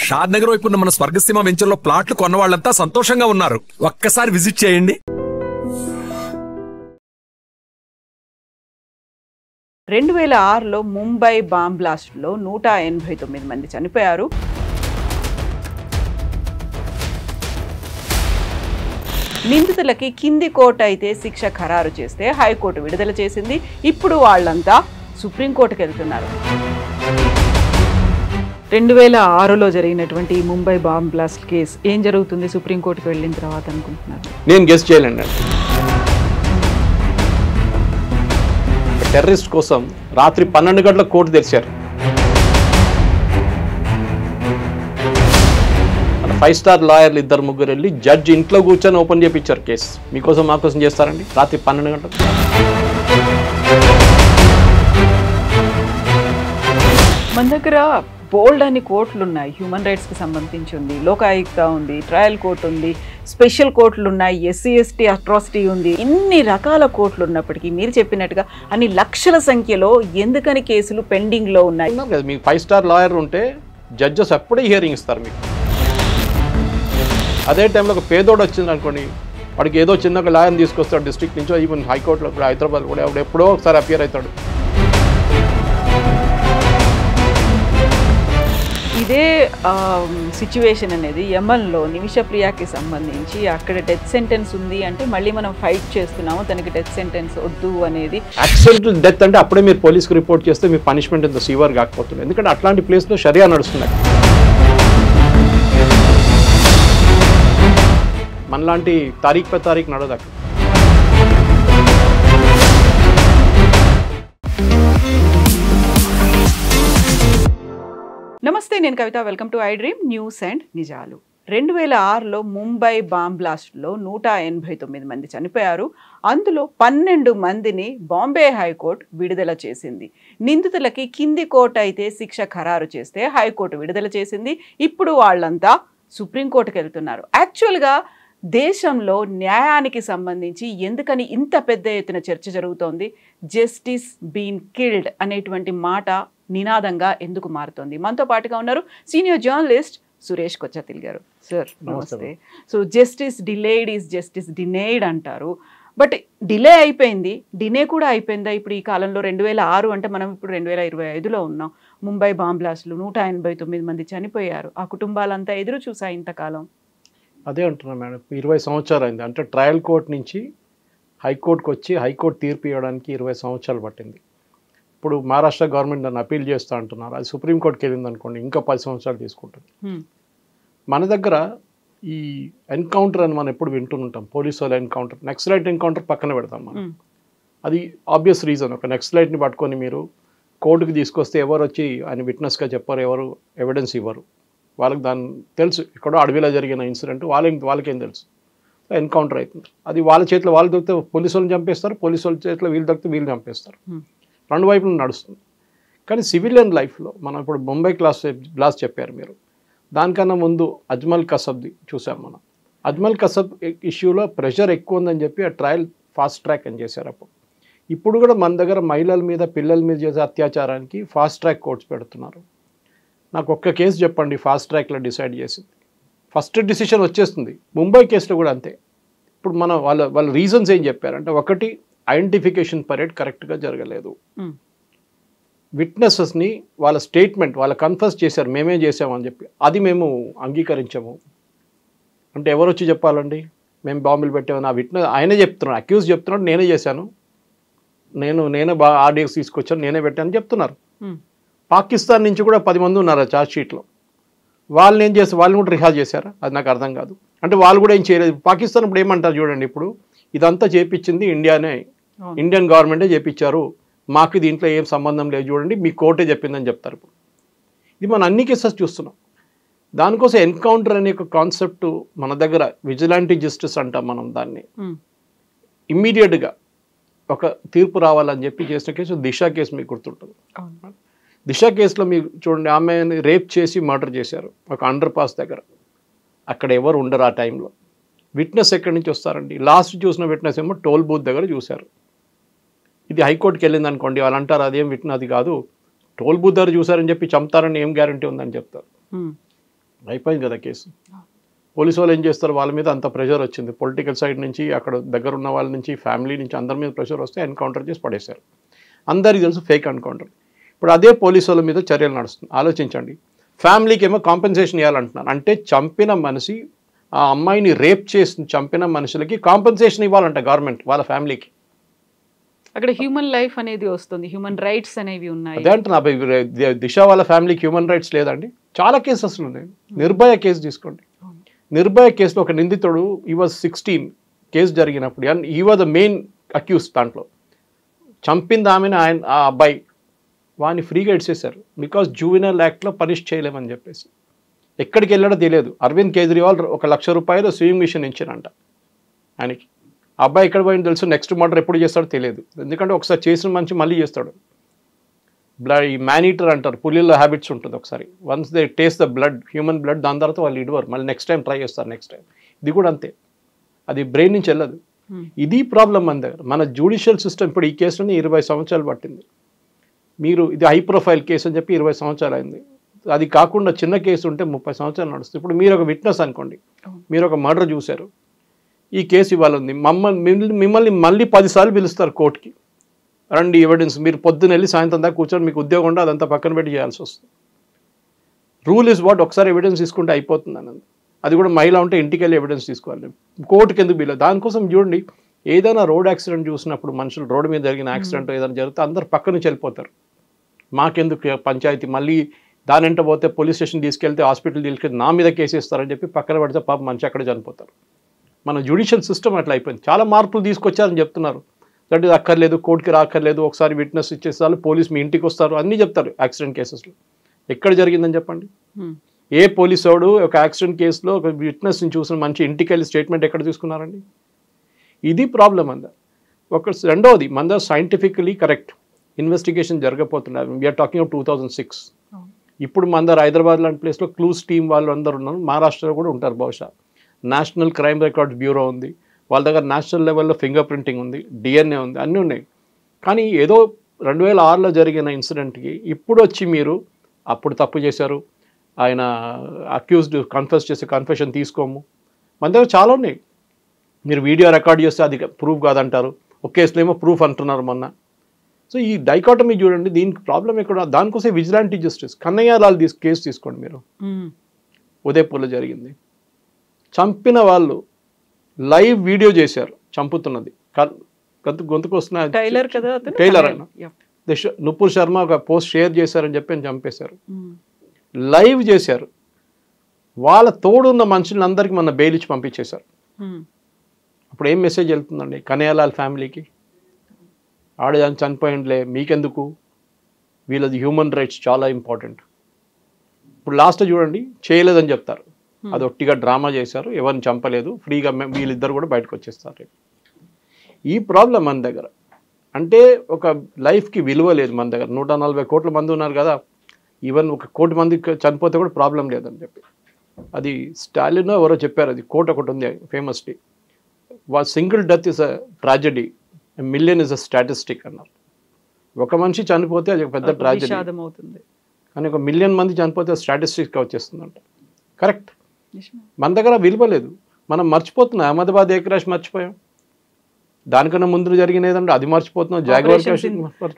షాద్ నగర్ వైపు ఉన్న మన స్వర్గసీమ వెంచర్ లో ప్లాట్లు కొన్న వాళ్ళంతా సంతోషంగా ఉన్నారు. ఒక్కసారి విజిట్ చేయండి. 2006లో ముంబై బాంబ్ బ్లాస్ట్లో 189 మంది చనిపోయారు. నిందితులకి కింది కోర్టు అయితే శిక్ష ఖరారు చేస్తే హైకోర్టు విడుదల చేసింది. ఇప్పుడు వాళ్ళంతా సుప్రీంకోర్టుకు వెళ్తున్నారు. 2006లో జరిగినటువంటి ముంబై బాంబ్ బ్లాస్ట్ కేసు ఏం జరుగుతుంది సుప్రీంకోర్టుకు వెళ్ళిన తర్వాత అనుకుంటున్నారు? నేను గెస్ చేయలేండి. టెర్రరిస్ట్ కోసం రాత్రి 12 గంటల కోర్టు తెరిచారు. 5 స్టార్ లాయర్లు 2-3 వెళ్ళి జడ్జి ఇంట్లో కూర్చొని ఓపెన్ చేయించారు కేసు. మీకోసం మాకోసం చేస్తారండి రాత్రి 12 గంటలకు. మన దగ్గర బోల్డ్ అని కోర్టులు ఉన్నాయి. హ్యూమన్ రైట్స్కి సంబంధించి ఉంది, లోకాయుక్త ఉంది, ట్రయల్ కోర్టు ఉంది, స్పెషల్ కోర్టులు ఉన్నాయి, ఎస్సీ ఎస్టీ అట్రాసిటీ ఉంది. ఇన్ని రకాల కోర్టులు ఉన్నప్పటికీ మీరు చెప్పినట్టుగా అన్ని లక్షల సంఖ్యలో ఎందుకని కేసులు పెండింగ్లో ఉన్నాయి? మీకు 5 స్టార్ లాయర్ ఉంటే జడ్జెస్ అప్పుడే హియరింగ్ ఇస్తారు మీకు. అదే టైంలో ఒక పేదోడు వచ్చింది అనుకోండి, వాడికి ఏదో చిన్న ఒక లాయర్ని తీసుకొస్తాడు డిస్ట్రిక్ట్ నుంచో, ఈవెన్ హైకోర్టులో కూడా, హైదరాబాద్ కూడా అప్పుడు ఎప్పుడో ఒకసారి అపియర్ అవుతాడు. ఇదే సిచ్యువేషన్ అనేది యమన్లో నిమిషప్రియాకి సంబంధించి అక్కడ డెత్ సెంటెన్స్ ఉంది అంటే మళ్ళీ మనం ఫైట్ చేస్తున్నాము తనకి డెత్ సెంటెన్స్ వద్దు అనేది. యాక్సిడెంటల్ డెత్ అంటే అప్పుడే మీరు పోలీస్కి రిపోర్ట్ చేస్తే మీ పనిష్మెంట్ ఎంత సివియర్ కాకపోతుంది. ఎందుకంటే అట్లాంటి ప్లేస్లో షరియా నడుస్తున్నాయి. మనలాంటి తారీఖు పై తారీఖు నడదు అక్కడ. నమస్తే, నేను Kavitha. Welcome to I dream news and నిజాలు. 2006లో ముంబై బాంబ్ బ్లాస్ట్లో 189 మంది చనిపోయారు. అందులో 12 మందిని బాంబే హైకోర్టు విడుదల చేసింది. నిందితులకి కింది కోర్టు అయితే శిక్ష ఖరారు చేస్తే హైకోర్టు విడుదల చేసింది. ఇప్పుడు వాళ్ళంతా సుప్రీంకోర్టుకు వెళ్తున్నారు. యాక్చువల్గా దేశంలో న్యాయానికి సంబంధించి ఎందుకని ఇంత పెద్ద ఎత్తున చర్చ జరుగుతోంది? జస్టిస్ బీన్ కిల్డ్ అనేటువంటి మాట నినాదంగా ఎందుకు మారుతోంది? మనతో పాటుగా ఉన్నారు సీనియర్ జర్నలిస్ట్ సురేష్ కొచ్చతిల్ గారు. సార్ నమస్తే. So justice delayed is justice denied అంటారు. బట్ డిలే అయిపోయింది, డినే కూడా అయిపోయిందా ఇప్పుడు ఈ కాలంలో? 2006 అంటే మనం ఇప్పుడు 2025లో ఉన్నాం. ముంబై బాంబ్ బ్లాస్ట్లు 189 మంది చనిపోయారు. ఆ కుటుంబాలంతా ఎదురు చూసా ఇంతకాలం. అదే అంటున్నా మేడం, 20 సంవత్సరాలు అయింది. అంటే ట్రయల్ కోర్టు నుంచి హైకోర్టుకు వచ్చి హైకోర్టు తీర్పు ఇవ్వడానికి 20 సంవత్సరాలు పట్టింది. ఇప్పుడు మహారాష్ట్ర గవర్నమెంట్ దాన్ని అపీల్ చేస్తూ అంటున్నారు. అది సుప్రీంకోర్టుకి వెళ్ళింది అనుకోండి, ఇంకా 10 సంవత్సరాలు తీసుకుంటుంది. మన దగ్గర ఈ ఎన్కౌంటర్ అని మనం ఎప్పుడు వింటుంటాం, పోలీసు వాళ్ళ ఎన్కౌంటర్, నక్సలైట్ ఎన్కౌంటర్ పక్కన పెడతాం మనం. అది ఆబ్వియస్ రీజన్. ఒక నక్సలైట్ని పట్టుకొని మీరు కోర్టుకు తీసుకొస్తే ఎవరు వచ్చి ఆయన విట్నెస్గా చెప్పారు, ఎవరు ఎవిడెన్స్ ఇవ్వరు. వాళ్ళకి దాని తెలుసు, ఎక్కడో అడవిలో జరిగిన ఇన్సిడెంట్ వాళ్ళకేం తెలుసు. ఎన్కౌంటర్ అవుతుంది, అది వాళ్ళ చేతిలో వాళ్ళు దొరికితే పోలీసు వాళ్ళని చంపేస్తారు, పోలీసు వాళ్ళ చేతిలో వీళ్ళు దొరికితే వీళ్ళు చంపేస్తారు. రెండు వైపులు నడుస్తుంది. కానీ సివిలియన్ లైఫ్లో మనం ఇప్పుడు ముంబై బ్లాస్ట్ చెప్పారు మీరు, దానికన్నా ముందు అజ్మల్ కసబ్ది చూసాం మనం. అజ్మల్ కసబ్ ఇష్యూలో ప్రెషర్ ఎక్కువ ఉందని చెప్పి ఆ ట్రయల్ ఫాస్ట్ ట్రాక్ అని చేశారు అప్పుడు. ఇప్పుడు కూడా మన దగ్గర మహిళల మీద పిల్లల మీద చేసే అత్యాచారానికి ఫాస్ట్ ట్రాక్ కోర్ట్స్ పెడుతున్నారు. నాకు ఒక్క కేసు చెప్పండి ఫాస్ట్ ట్రాక్లో డిసైడ్ చేసింది. ఫస్ట్ డిసిషన్ వచ్చేస్తుంది. ముంబై కేసులో కూడా అంతే. ఇప్పుడు మన వాళ్ళ రీజన్స్ ఏం చెప్పారంటే, ఒకటి ఐడెంటిఫికేషన్ పరేడ్ కరెక్ట్గా జరగలేదు. విట్నెసెస్ని వాళ్ళ స్టేట్మెంట్ వాళ్ళు కన్ఫర్స్ చేశారు, మేమే చేసామని చెప్పి, అది మేము అంగీకరించాము. అంటే ఎవరు వచ్చి చెప్పాలండి మేము బాంబులు పెట్టామని? ఆ విట్నెస్ ఆయనే చెప్తున్నాడు, అక్యూజ్ చెప్తున్నాడు నేనే చేశాను, నేనే ఆర్డీఎక్స్ తీసుకొచ్చాను, నేనే పెట్టాను చెప్తున్నారు. పాకిస్తాన్ నుంచి కూడా 10 మంది ఉన్నారు ఆ ఛార్జ్ షీట్లో. వాళ్ళని ఏం చేస్తారు? వాళ్ళని కూడా రిహాజ్ చేశారా? అది నాకు అర్థం కాదు. అంటే వాళ్ళు కూడా ఏం చేయలేదు. పాకిస్తాన్ ఇప్పుడు ఏమంటారు చూడండి, ఇప్పుడు ఇదంతా చేపించింది ఇండియన్ గవర్నమెంటే చేపించారు, మాకు దీంట్లో ఏం సంబంధం లేదు చూడండి, మీ కోర్టే చెప్పిందని చెప్తారు. ఇప్పుడు ఇది మనం అన్ని కేసెస్ చూస్తున్నాం. దానికోసం ఎన్కౌంటర్ అనే ఒక కాన్సెప్ట్ మన దగ్గర విజిలాంటీ జస్టిస్ అంటాం మనం దాన్ని. ఇమ్మీడియట్గా ఒక తీర్పు రావాలని చెప్పి చేసిన కేసు దిశ కేసు మీకు గుర్తుంటుంది. దిశ కేసులో మీరు చూడండి, ఆమెని రేప్ చేసి మర్డర్ చేశారు ఒక అండర్ పాస్ దగ్గర. అక్కడ ఎవరు ఉండరు ఆ టైంలో. విట్నెస్ ఎక్కడి నుంచి వస్తారండి? లాస్ట్ చూసిన విట్నెస్ ఏమో టోల్ బూత్ దగ్గర చూశారు. ఇది హైకోర్టుకి వెళ్ళింది అనుకోండి, వాళ్ళు అంటారు అదేం విట్నెస్ అది కాదు, టోల్ బూత్ దగ్గర చూసారని చెప్పి చంపుతారని ఏం గ్యారంటీ ఉందని చెప్తారు. అయిపోయింది కదా కేసు. పోలీసు వాళ్ళు ఏం చేస్తారు, వాళ్ళ మీద అంత ప్రెషర్ వచ్చింది, పొలిటికల్ సైడ్ నుంచి, అక్కడ దగ్గర ఉన్న వాళ్ళ నుంచి, ఫ్యామిలీ నుంచి, అందరి మీద ప్రెషర్ వస్తే ఎన్కౌంటర్ చేసి పడేశారు. అందరికీ తెలుసు ఫేక్ ఎన్కౌంటర్. ఇప్పుడు అదే పోలీసు వాళ్ళ మీద చర్యలు నడుస్తుంది. ఆలోచించండి, ఫ్యామిలీకి ఏమో కాంపెన్సేషన్ ఇవ్వాలంటున్నారు. అంటే చంపిన మనిషి, ఆ అమ్మాయిని రేప్ చేసి చంపిన మనుషులకి కాంపెన్సేషన్ ఇవ్వాలంట గవర్నమెంట్ వాళ్ళ ఫ్యామిలీకి. అక్కడ హ్యూమన్ లైఫ్ అనేది వస్తుంది, హ్యూమన్ రైట్స్ అనేవి ఉన్నాయి. అదే అంటున్నా, దిశ వాళ్ళ ఫ్యామిలీకి హ్యూమన్ రైట్స్ లేదండి. చాలా కేసెస్ ఉన్నాయి. నిర్భయ కేసు తీసుకోండి. నిర్భయ కేసులో ఒక నిందితుడు, ఈ వాజ్ 16 కేసు జరిగినప్పుడు, అండ్ ఈ వాజ్ ద మెయిన్ అక్యూస్. దాంట్లో చంపింది ఆమెను ఆ అబ్బాయి, వాడిని ఫ్రీగా ఇచ్చేశారు. బికాస్ జూవినల్ యాక్ట్లో పనిష్ చేయలేమని చెప్పేసి. ఎక్కడికి వెళ్ళాడో తెలియదు. అరవింద్ కేజ్రీవాల్ 1 లక్ష రూపాయలు స్విమ్మింగ్ మిషన్ ఇచ్చారంట ఆయనకి. అబ్బాయి ఎక్కడ పోయింది తెలుసు, నెక్స్ట్ మర్డర్ ఎప్పుడు చేస్తాడో తెలియదు. ఎందుకంటే ఒకసారి చేసిన మనిషి మళ్ళీ చేస్తాడు. ఈ మ్యానీటర్ అంటారు, పులిలో హ్యాబిట్స్ ఉంటుంది. ఒకసారి once they taste the blood, human blood, దాని తర్వాత వాళ్ళు ఇడవరు, మళ్ళీ నెక్స్ట్ టైం ట్రై చేస్తారు. నెక్స్ట్ టైం ఇది కూడా అంతే, అది బ్రెయిన్ నుంచి వెళ్ళదు. ఇది ప్రాబ్లం మన దగ్గర. మన జ్యుడిషియల్ సిస్టమ్ ఇప్పుడు ఈ కేసులోనే 20 సంవత్సరాలు పట్టింది. మీరు ఇది హై ప్రొఫైల్ కేసు అని చెప్పి 20 సంవత్సరాలు అయింది. అది కాకుండా చిన్న కేసు ఉంటే 30 సంవత్సరాలు నడుస్తుంది. ఇప్పుడు మీరు ఒక విట్నెస్ అనుకోండి, మీరు ఒక మర్డర్ చూశారు, ఈ కేసు ఇవాళ ఉంది, మిమ్మల్ని మళ్ళీ 10 సార్లు పిలుస్తారు కోర్టుకి, రండి ఎవిడెన్స్. మీరు పొద్దున్న వెళ్ళి సాయంత్రం దాకా కూర్చొని మీకు ఉద్యోగం ఉంటే అదంతా పక్కన పెట్టి చేయాల్సి వస్తుంది. రూల్ ఇస్ వాట్, ఒకసారి ఎవిడెన్స్ తీసుకుంటే అయిపోతుంది అన్నది. అది కూడా మహిళ ఉంటే ఇంటికి వెళ్ళి ఎవిడెన్స్ తీసుకోవాలి, కోర్టుకి ఎందుకు బిల్లు. దానికోసం చూడండి, ఏదైనా రోడ్ యాక్సిడెంట్ చూసినప్పుడు, మనుషులు రోడ్డు మీద జరిగిన యాక్సిడెంట్ ఏదైనా జరిగితే అందరు పక్క నుంచి వెళ్ళిపోతారు. మాకెందుకు పంచాయతీ, మళ్ళీ దాని వెంట పోతే పోలీస్ స్టేషన్ తీసుకెళ్తే, హాస్పిటల్ తీసుకెళ్తే నా మీద కేసు ఇస్తారని చెప్పి పక్కన పడితే పాపం మనిషి అక్కడే చనిపోతారు. మన జ్యుడిషియల్ సిస్టమ్ అట్లా అయిపోయింది. చాలా మార్పులు తీసుకొచ్చారని చెప్తున్నారు. దట్ ఇది అక్కర్లేదు, కోర్టుకి రాక్కర్లేదు, ఒకసారి విట్నెస్ ఇచ్చేస్తారు, పోలీస్ మీ ఇంటికి వస్తారు, అన్నీ చెప్తారు. యాక్సిడెంట్ కేసెస్లో ఎక్కడ జరిగిందని చెప్పండి. ఏ పోలీసు వాడు ఒక యాక్సిడెంట్ కేసులో ఒక విట్నెస్ని చూసిన మంచి ఇంటికి వెళ్ళి స్టేట్మెంట్ ఎక్కడ తీసుకున్నారండి? ఇది ప్రాబ్లం అందరు. రెండవది, మన సైంటిఫికలీ కరెక్ట్ ఇన్వెస్టిగేషన్ జరగబోతున్నారు. We are talking of 2006. ఇప్పుడు మన హైదరాబాద్ లాంటి ప్లేస్లో క్లూస్ టీమ్ వాళ్ళు అందరూ ఉన్నారు. మహారాష్ట్రలో కూడా ఉంటారు బహుశా. నేషనల్ క్రైమ్ రికార్డ్స్ బ్యూరో ఉంది, వాళ్ళ దగ్గర నేషనల్ లెవెల్లో ఫింగర్ ప్రింటింగ్ ఉంది, డిఎన్ఏ ఉంది, అన్నీ ఉన్నాయి. కానీ ఏదో 2006లో జరిగిన ఇన్సిడెంట్కి ఇప్పుడు వచ్చి మీరు అప్పుడు తప్పు చేశారు, ఆయన అక్యూజ్డ్ కన్ఫెస్ చేసి కన్ఫెషన్ తీసుకోము, మన దగ్గర చాలా ఉన్నాయి. మీరు వీడియో రికార్డ్ చేస్తే అది ప్రూఫ్ కాదంటారు, ఒక కేసులో ఏమో ప్రూఫ్ అంటున్నారు మొన్న. సో ఈ డైకాటమీ చూడండి, దీనికి ప్రాబ్లం ఎక్కడ. దానికోసం విజిలాంటీ జస్టిస్. కన్నయ్య లాల్ కేసు తీసుకోండి మీరు, ఉదయపూర్లో జరిగింది. చంపిన వాళ్ళు లైవ్ వీడియో చేశారు చంపుతున్నది, గొంతుకు వస్తున్న టైలర్ ఆయన నుపూర్ శర్మ ఒక పోస్ట్ షేర్ చేశారని చెప్పి ఆయన చంపేశారు. లైవ్ చేశారు. వాళ్ళ తోడున్న మనుషులందరికీ మన బెయిల్ ఇచ్చి పంపించేశారు. అప్పుడు ఏం మెసేజ్ వెళ్తుందండి కనయ్యలాల్ ఫ్యామిలీకి? ఆడదాన్ని చనిపోయిందిలే మీకెందుకు, వీళ్ళది హ్యూమన్ రైట్స్ చాలా ఇంపార్టెంట్. ఇప్పుడు లాస్ట్ చూడండి, చేయలేదని చెప్తారు, అది ఒట్టిగా డ్రామా చేశారు, ఎవరిని చంపలేదు, ఫ్రీగా వీళ్ళిద్దరు కూడా బయటకు వచ్చేస్తారు. ఈ ప్రాబ్లం మన దగ్గర. అంటే ఒక లైఫ్కి విలువ లేదు మన దగ్గర. 140 కోట్ల మంది ఉన్నారు కదా, ఈవెన్ 1 కోటి మంది చనిపోతే కూడా ప్రాబ్లం లేదని చెప్పి. అది స్టాలిన్ ఎవరో చెప్పారు, అది కోట్ ఒకటి ఉంది famously, single death is a tragedy, million is a statistic అన్నారు. ఒక మనిషి చనిపోతే అది ఒక పెద్ద ట్రాజెడీ అవుతుంది, కానీ 1 మిలియన్ మంది చనిపోతే స్టాటిస్టిక్గా వచ్చేస్తుందంట. కరెక్ట్. మన దగ్గర విలువ లేదు, మనం మర్చిపోతున్నాం. అహ్మదాబాద్ ఏ క్రాష్ మర్చిపోయాం, దానికన్నా ముందు జరిగిన ఏదంటే అది మర్చిపోతున్నాం. జాగ్వార్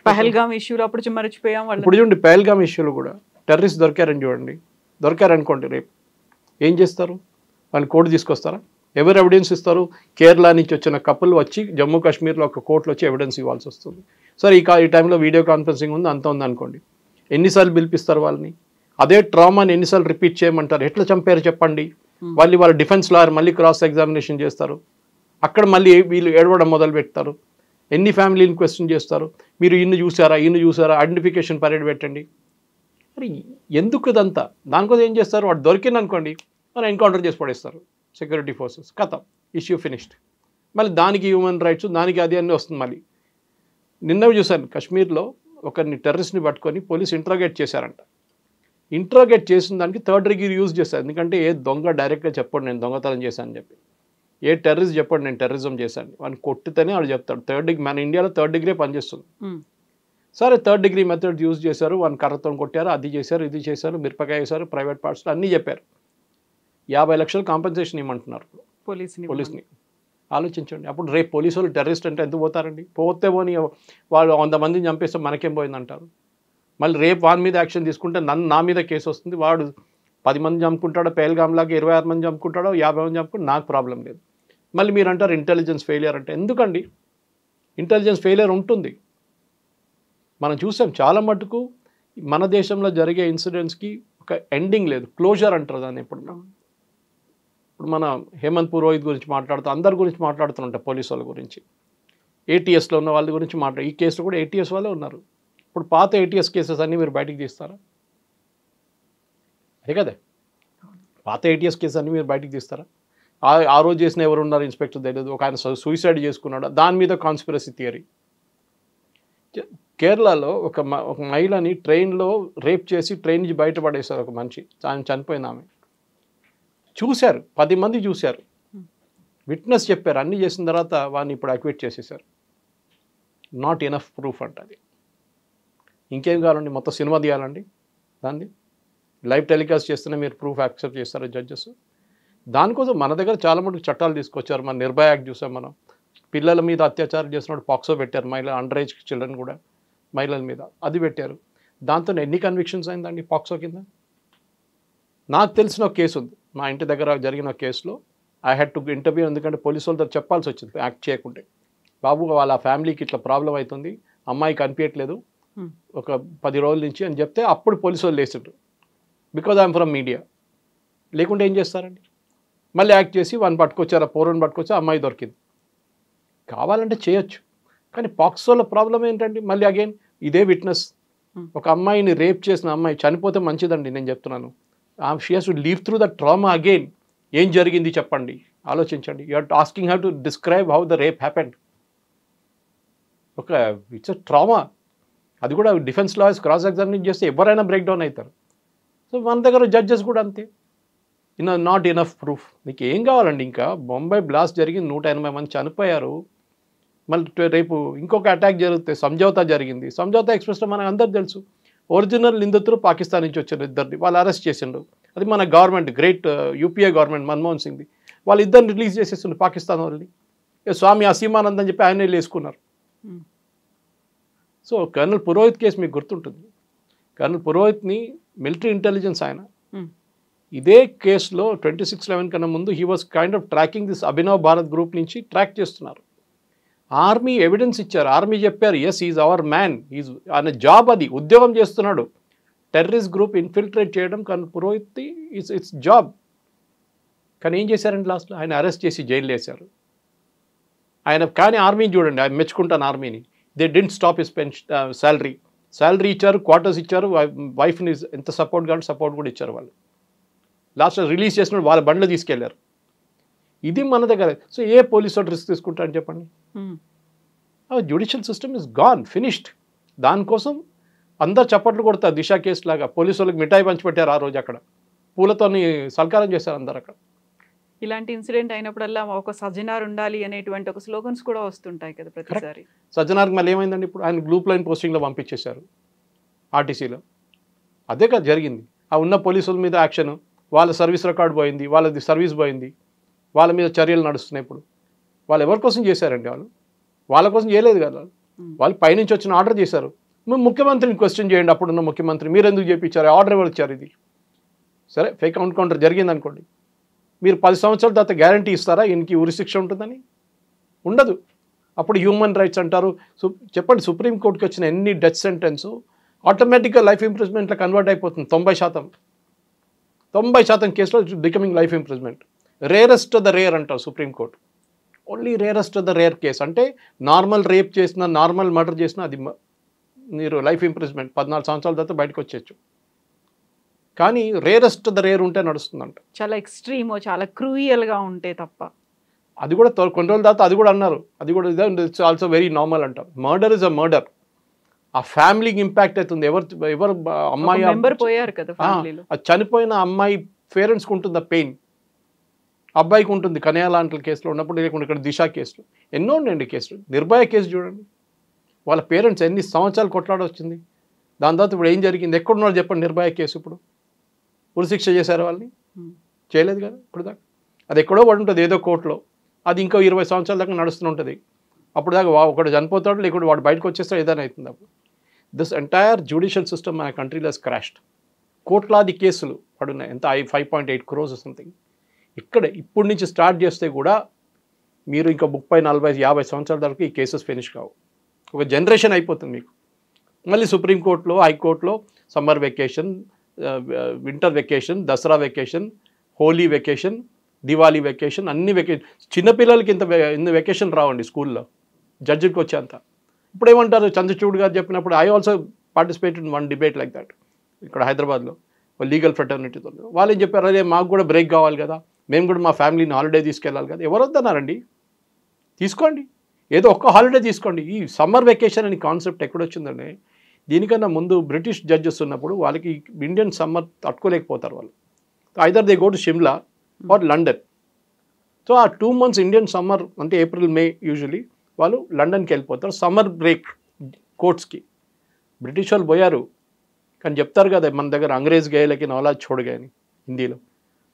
పహల్గామ్ ఇష్యూలో అప్పుడు మర్చిపోయాం. ఇప్పుడు చూడండి పహల్గామ్ ఇష్యూలో కూడా టెర్రరిస్ట్ దొరికారని చూడండి, దొరికారనుకోండి, రేపు ఏం చేస్తారు? వాళ్ళని కోర్టు తీసుకొస్తారా? ఎవరు ఎవిడెన్స్ ఇస్తారు? కేరళ నుంచి వచ్చిన కపుల్ వచ్చి జమ్మూ కాశ్మీర్లో ఒక కోర్టులో వచ్చి ఎవిడెన్స్ ఇవ్వాల్సి వస్తుంది. సరే ఈ టైంలో వీడియో కాన్ఫరెన్సింగ్ ఉంది, అంత ఉంది అనుకోండి, ఎన్నిసార్లు పిలిపిస్తారు వాళ్ళని? అదే ట్రామాని ఎన్నిసార్లు రిపీట్ చేయమంటారు? ఎట్లా చంపారు చెప్పండి? వాళ్ళ డిఫెన్స్ లాయర్ మళ్ళీ క్రాస్ ఎగ్జామినేషన్ చేస్తారు, అక్కడ మళ్ళీ వీళ్ళు ఏడవడం మొదలు పెడతారు, ఎన్ని ఫ్యామిలీని క్వశ్చన్ చేస్తారు, మీరు ఇన్ని చూసారా, ఐడెంటిఫికేషన్ పరేడ్ పెట్టండి. మరి ఎందుకు ఇదంతా? దానికోసం ఏం చేస్తారు? వాడు దొరికింది అనుకోండి, మనం ఎన్కౌంటర్ చేసి పడేస్తారు సెక్యూరిటీ ఫోర్సెస్, కథ ఇష్యూ ఫినిష్డ్. మళ్ళీ దానికి హ్యూమన్ రైట్స్, దానికి అది అన్నీ వస్తుంది. మళ్ళీ నిన్నవి చూశాను, కాశ్మీర్లో ఒకరిని టెర్రరిస్ట్ని పట్టుకొని పోలీసు ఇంట్రాగేట్ చేశారంట. ఇంట్రాగేట్ చేసిన దానికి 3rd డిగ్రీ యూజ్ చేశారు. ఎందుకంటే ఏ దొంగ డైరెక్ట్గా చెప్పాడు నేను దొంగతనం చేశానని చెప్పి, ఏ టెర్రరిస్ట్ చెప్పాడు నేను టెర్రరిజం చేశాను, వాడిని కొట్టితేనే వాడు చెప్తాడు. 3rd డిగ్రీ, మన ఇండియాలో 3rd డిగ్రీ పనిచేస్తుంది. సరే 3rd డిగ్రీ మెథడ్ యూజ్ చేశారు, వాడిని కర్రతో కొట్టారు, అది చేశారు, ఇది చేశారు, మిరపకాయ వేశారు, ప్రైవేట్ పార్ట్స్లో అన్నీ చెప్పారు. 50 లక్షలు కాంపెన్సేషన్ ఇవ్వమంటున్నారు పోలీస్ని. ఆలోచించండి. అప్పుడు రేపు పోలీసు వాళ్ళు టెర్రరిస్ట్ అంటే ఎందుకు పోతారండి? పోతే పోని వాళ్ళు 100 మందిని చంపేస్తే మనకేం పోయిందంటారు. మళ్ళీ రేపు వాని మీద యాక్షన్ తీసుకుంటే నా మీద కేసు వస్తుంది. వాడు 10 మంది చంపుకుంటాడో, పేల్గామ్లాగా 26 మంది చంపుకుంటాడో, 50 మంది చంపుకుంటే నాకు ప్రాబ్లం లేదు. మళ్ళీ మీరు అంటారు ఇంటెలిజెన్స్ ఫెయిలియర్ అంటే. ఎందుకండి ఇంటెలిజెన్స్ ఫెయిలియర్ ఉంటుంది? మనం చూసాం చాలా మటుకు మన దేశంలో జరిగే ఇన్సిడెంట్స్కి ఒక ఎండింగ్ లేదు, క్లోజర్ అంటారు దాన్ని. ఇప్పుడు మన హేమంత్ పురోహిత్ గురించి మాట్లాడుతూ అందరి గురించి మాట్లాడుతుంటాం, పోలీసు వాళ్ళ గురించి, ఏటీఎస్లో ఉన్న వాళ్ళ గురించి ఈ కేసులో కూడా ఏటీఎస్ వాళ్ళే ఉన్నారు. ఇప్పుడు పాత ఏటీఎస్ కేసెస్ అన్నీ మీరు బయటికి తీస్తారా? అదే కదా, పాత ఏటీఎస్ కేసు అన్నీ మీరు బయటికి తీస్తారా? ఆ రోజు చేసిన ఎవరు ఉన్నారు ఇన్స్పెక్టర్ తెలియదు. ఒక ఆయన సూసైడ్ చేసుకున్నాడు, దాని మీద కాన్స్పిరసీ థియరీ. కేరళలో ఒక మహిళని ట్రైన్లో రేప్ చేసి ట్రైన్ నుంచి బయటపడేశారు ఒక మనిషి, ఆయన చనిపోయిన ఆమె. చూశారు, 10 మంది చూశారు, విట్నెస్ చెప్పారు, అన్నీ చేసిన తర్వాత వాడిని ఇప్పుడు అక్విట్ చేసేసారు. నాట్ ఎనఫ్ ప్రూఫ్ అంట. అది ఇంకేం కావాలండి? మొత్తం సినిమా తీయాలండి దాన్ని? లైవ్ టెలికాస్ట్ చేస్తేనే మీరు ప్రూఫ్ యాక్సెప్ట్ చేస్తారా జడ్జెస్? దానికోసం మన దగ్గర చాలా మటుకు చట్టాలు తీసుకొచ్చారు. మన నిర్భయ యాక్ట్ చూసాం మనం. పిల్లల మీద అత్యాచారం చేసినప్పుడు పాక్సో పెట్టారు, అండర్ ఏజ్ చిల్డ్రన్ కూడా మహిళల మీద అది పెట్టారు. దాంతో ఎన్ని కన్విక్షన్స్ అయిందండి పాక్సో కింద? నాకు తెలిసిన ఒక కేసు ఉంది, మా ఇంటి దగ్గర జరిగిన కేసులో ఐ హ్యాడ్ టు ఇంటర్వ్యూ. ఎందుకంటే పోలీసు వాళ్ళతో చెప్పాల్సి వచ్చింది యాక్ట్ చేయకుంటే. బాబు వాళ్ళ ఫ్యామిలీకి ఇట్లా ప్రాబ్లం అవుతుంది, అమ్మాయి కనిపించట్లేదు ఒక 10 రోజుల నుంచి అని చెప్తే అప్పుడు పోలీసు వాళ్ళు లేచిండ్రు, బికాజ్ ఐఎమ్ ఫ్రమ్ మీడియా. లేకుంటే ఏం చేస్తారండి? మళ్ళీ యాక్ట్ చేసి వాడిని పట్టుకొచ్చారు, ఆ పోరుని పట్టుకొచ్చి అమ్మాయి దొరికింది. కావాలంటే చేయొచ్చు, కానీ పాక్సోలో ప్రాబ్లం ఏంటండి? మళ్ళీ అగైన్ ఇదే విట్నెస్. ఒక అమ్మాయిని రేప్ చేసిన అమ్మాయి చనిపోతే మంచిదండి, నేను చెప్తున్నాను. She has to live through the trauma again. ఏం జరిగింది చెప్పండి, ఆలోచించండి. You are asking how to describe how the rape happened. It's a trauma. అది కూడా డిఫెన్స్ లాయర్స్ క్రాస్ ఎగ్జామినేషన్ చేస్తే ఎవరైనా బ్రేక్ డౌన్ అవుతారు. సో మన దగ్గర జడ్జెస్ కూడా అంతే. Not enough proof. మీకు ఏం కావాలండి? ఇంకా బొంబాయి బ్లాస్ట్ జరిగింది, 180 మంది చనిపోయారు. మళ్ళీ రేపు ఇంకొక అటాక్ జరిగితే సంజౌతా జరిగింది. సంజౌతా ఎక్స్ప్రెస్లో మనకు అందరు తెలుసు, ఒరిజినల్ నిందితులు పాకిస్తాన్ నుంచి వచ్చారు, ఇద్దరిని వాళ్ళు అరెస్ట్ చేసిండ్రు. అది మన government, great UPA government, Manmohan సింగ్ది. వాళ్ళు ఇద్దరిని రిలీజ్ చేసేస్తుండ్రు పాకిస్తాన్ వాళ్ళని. స్వామి అసీమానంద్ అని చెప్పి ఆయన వేసుకున్నారు. సో కర్నల్ పురోహిత్ కేసు మీకు గుర్తుంటుంది. కర్నల్ పురోహిత్ని మిలిటరీ ఇంటెలిజెన్స్ ఆయన ఇదే కేసులో 26/11 కన్నా ముందు he was kind of tracking this Abhinav Bharat group నుంచి ట్రాక్ చేస్తున్నారు. ఆర్మీ ఎవిడెన్స్ ఇచ్చారు, ఆర్మీ చెప్పారు ఎస్ ఈజ్ అవర్ మ్యాన్, ఆయన జాబ్, అది ఉద్యోగం చేస్తున్నాడు. టెర్రరిస్ట్ గ్రూప్ ఇన్ఫిల్ట్రేట్ చేయడం కర్నల్ పురోహిత్ ఇట్స్ జాబ్. కానీ ఏం చేశారండి లాస్ట్లో? ఆయన అరెస్ట్ చేసి జైలు వేశారు ఆయన. కానీ ఆర్మీని చూడండి, ఆయన మెచ్చుకుంటాను ఆర్మీని. They didn't stop his salary ఇచ్చారు, క్వార్టర్స్ ఇచ్చారు, వైఫ్ని ఎంత సపోర్ట్ కావాలి సపోర్ట్ కూడా ఇచ్చారు వాళ్ళు. లాస్ట్ రిలీజ్ చేసినప్పుడు వాళ్ళ బండ్లు తీసుకెళ్లారు. ఇది మన దగ్గర. సో ఏ పోలీసు వాడు రిస్క్ తీసుకుంటారని చెప్పండి? Judicial system is gone, finished. దానికోసం అందరు చప్పట్లు కొడతారు. దిశ కేసు లాగా పోలీసు వాళ్ళకి మిఠాయి పంచిపెట్టారు ఆ రోజు, అక్కడ పూలతోని సల్కారం చేశారు అందరు అక్కడ. ఇలాంటి ఇన్సిడెంట్ అయినప్పుడల్లా ఒక సజ్జనార్ ఉండాలి అనేటువంటి ఒక స్లోగన్స్ కూడా వస్తుంటాయి కదా ప్రతిసారి. సజ్జనార్కి మళ్ళీ ఏమైందండి? ఇప్పుడు ఆయన గ్రూప్ లైన్ పోస్టింగ్లో పంపించేశారు ఆర్టీసీలో. అదే కదా జరిగింది. ఆ ఉన్న పోలీసుల మీద యాక్షన్, వాళ్ళ సర్వీస్ రికార్డ్ పోయింది, వాళ్ళది సర్వీస్ పోయింది, వాళ్ళ మీద చర్యలు నడుస్తున్నాయి. ఇప్పుడు వాళ్ళు ఎవరి కోసం చేశారండి? వాళ్ళ కోసం చేయలేదు కదా, వాళ్ళు పైనుంచి వచ్చిన ఆర్డర్ చేశారు. మేము ముఖ్యమంత్రిని క్వశ్చన్ చేయండి, అప్పుడున్న ముఖ్యమంత్రి మీరు ఎందుకు చేయించారు, ఆర్డర్ ఎవరు ఇచ్చారు? ఇది సరే ఫేక్ ఎన్కౌంటర్ జరిగింది అనుకోండి, మీరు 10 సంవత్సరాల తర్వాత గ్యారంటీ ఇస్తారా ఈయనకి ఉరిశిక్ష ఉంటుందని? ఉండదు. అప్పుడు హ్యూమన్ రైట్స్ అంటారు. చెప్పండి, సుప్రీంకోర్టుకి వచ్చిన ఎన్ని డెత్ సెంటెన్స్ ఆటోమేటిక్గా లైఫ్ ఇంప్రిజ్మెంట్లో కన్వర్ట్ అయిపోతుంది. 90% కేసులో becoming life imprisonment. Rarest of the rare అంటారు supreme court. Only rarest of the rare case అంటే నార్మల్ రేప్ చేసిన, నార్మల్ మర్డర్ చేసిన అది మీరు లైఫ్ ఇంప్రిజ్మెంట్ 14 సంవత్సరాల తర్వాత బయటకు వచ్చేయచ్చు. కానీ రేరెస్ట్ ఆఫ్ ద రేర్ ఉంటే నడుస్తుందంట. చాలా ఎక్స్ట్రీమో చాలా క్రూయల్గా ఉంటే తప్ప. అది కూడా కొన్ని రోజుల తర్వాత అది కూడా అన్నారు, అది కూడా ఇట్స్ ఆల్సో వెరీ నార్మల్ అంటారు. Murder is a murder. ఆ ఫ్యామిలీకి ఇంపాక్ట్ అవుతుంది. ఎవరు అమ్మాయి మెంబర్ పోయారు కదా ఫ్యామిలీలో, అది చనిపోయిన అమ్మాయి పేరెంట్స్కి ఉంటుంది ఆ పెయిన్, అబ్బాయికి ఉంటుంది. కన్యా లాంటి కేసులో ఉన్నప్పుడు, లేకుండా ఇక్కడ దిశ కేసులు ఎన్నో ఉన్నాయండి కేసులు. నిర్భయ కేసు చూడండి, వాళ్ళ పేరెంట్స్ ఎన్ని సంవత్సరాలు కొట్లాడొచ్చింది. దాని తర్వాత ఇప్పుడు ఏం జరిగింది? ఎక్కడున్నారు చెప్పండి? నిర్భయ కేసు ఇప్పుడు ఉరిశిక్ష చేశారు వాళ్ళని. చేయలేదు కదా ఇప్పుడు దాకా. అది ఎక్కడో పడి ఉంటుంది ఏదో కోర్టులో, అది ఇంకో 20 సంవత్సరాల దాకా నడుస్తూ ఉంటుంది. అప్పుడు దాకా ఒకడు చనిపోతాడు, లేకుంటే వాడు బయటకు వచ్చేస్తాడు, ఏదైనా అవుతుంది. అప్పుడు దిస్ ఎంటైర్ జ్యుడిషియల్ సిస్టమ్ మన కంట్రీలో హస్ క్రాష్డ్. కోట్లాది కేసులు పడున్నాయి, ఎంత 5.8 crores సంథింగ్. ఇక్కడ ఇప్పటి నుంచి స్టార్ట్ చేస్తే కూడా మీరు ఇంకా 30, 40, 50 సంవత్సరాల వరకు ఈ కేసెస్ ఫినిష్ కావు. ఒక జనరేషన్ అయిపోతుంది మీకు. మళ్ళీ సుప్రీంకోర్టులో, హైకోర్టులో summer vacation, winter vacation, Dasara vacation, Holi vacation, Diwali vacation, అన్ని వెకేషన్. చిన్నపిల్లలకి ఇంత వెకేషన్ రావండి స్కూల్లో జడ్జికి వచ్చేంత. ఇప్పుడు ఏమంటారు, చంద్రచూడ్ గారు చెప్పినప్పుడు I also participated in one debate like that ఇక్కడ హైదరాబాద్లో లీగల్ ఫ్రెటర్నిటీతో. వాళ్ళు ఏం చెప్పారు, అదే మాకు కూడా బ్రేక్ కావాలి కదా, మేము కూడా మా ఫ్యామిలీని హాలిడే తీసుకెళ్ళాలి కదా. ఎవరు వద్దన్నారండి? తీసుకోండి, ఏదో ఒక్క హాలిడే తీసుకోండి. ఈ సమ్మర్ వెకేషన్ అనే కాన్సెప్ట్ ఎక్కడొచ్చిందండి? దీనికన్నా ముందు బ్రిటిష్ జడ్జెస్ ఉన్నప్పుడు వాళ్ళకి ఇండియన్ సమ్మర్ తట్టుకోలేకపోతారు వాళ్ళు. Either they go to Shimla or London. So ఆ 2 months ఇండియన్ సమ్మర్ అంటే ఏప్రిల్, మే యూజువలీ వాళ్ళు లండన్కి వెళ్ళిపోతారు సమ్మర్ బ్రేక్ కోర్ట్స్కి. బ్రిటిష్ వాళ్ళు పోయారు కానీ చెప్తారు కదా మన దగ్గర అంగ్రేజ్ గేలకి నౌలా చోడుగా అని హిందీలో.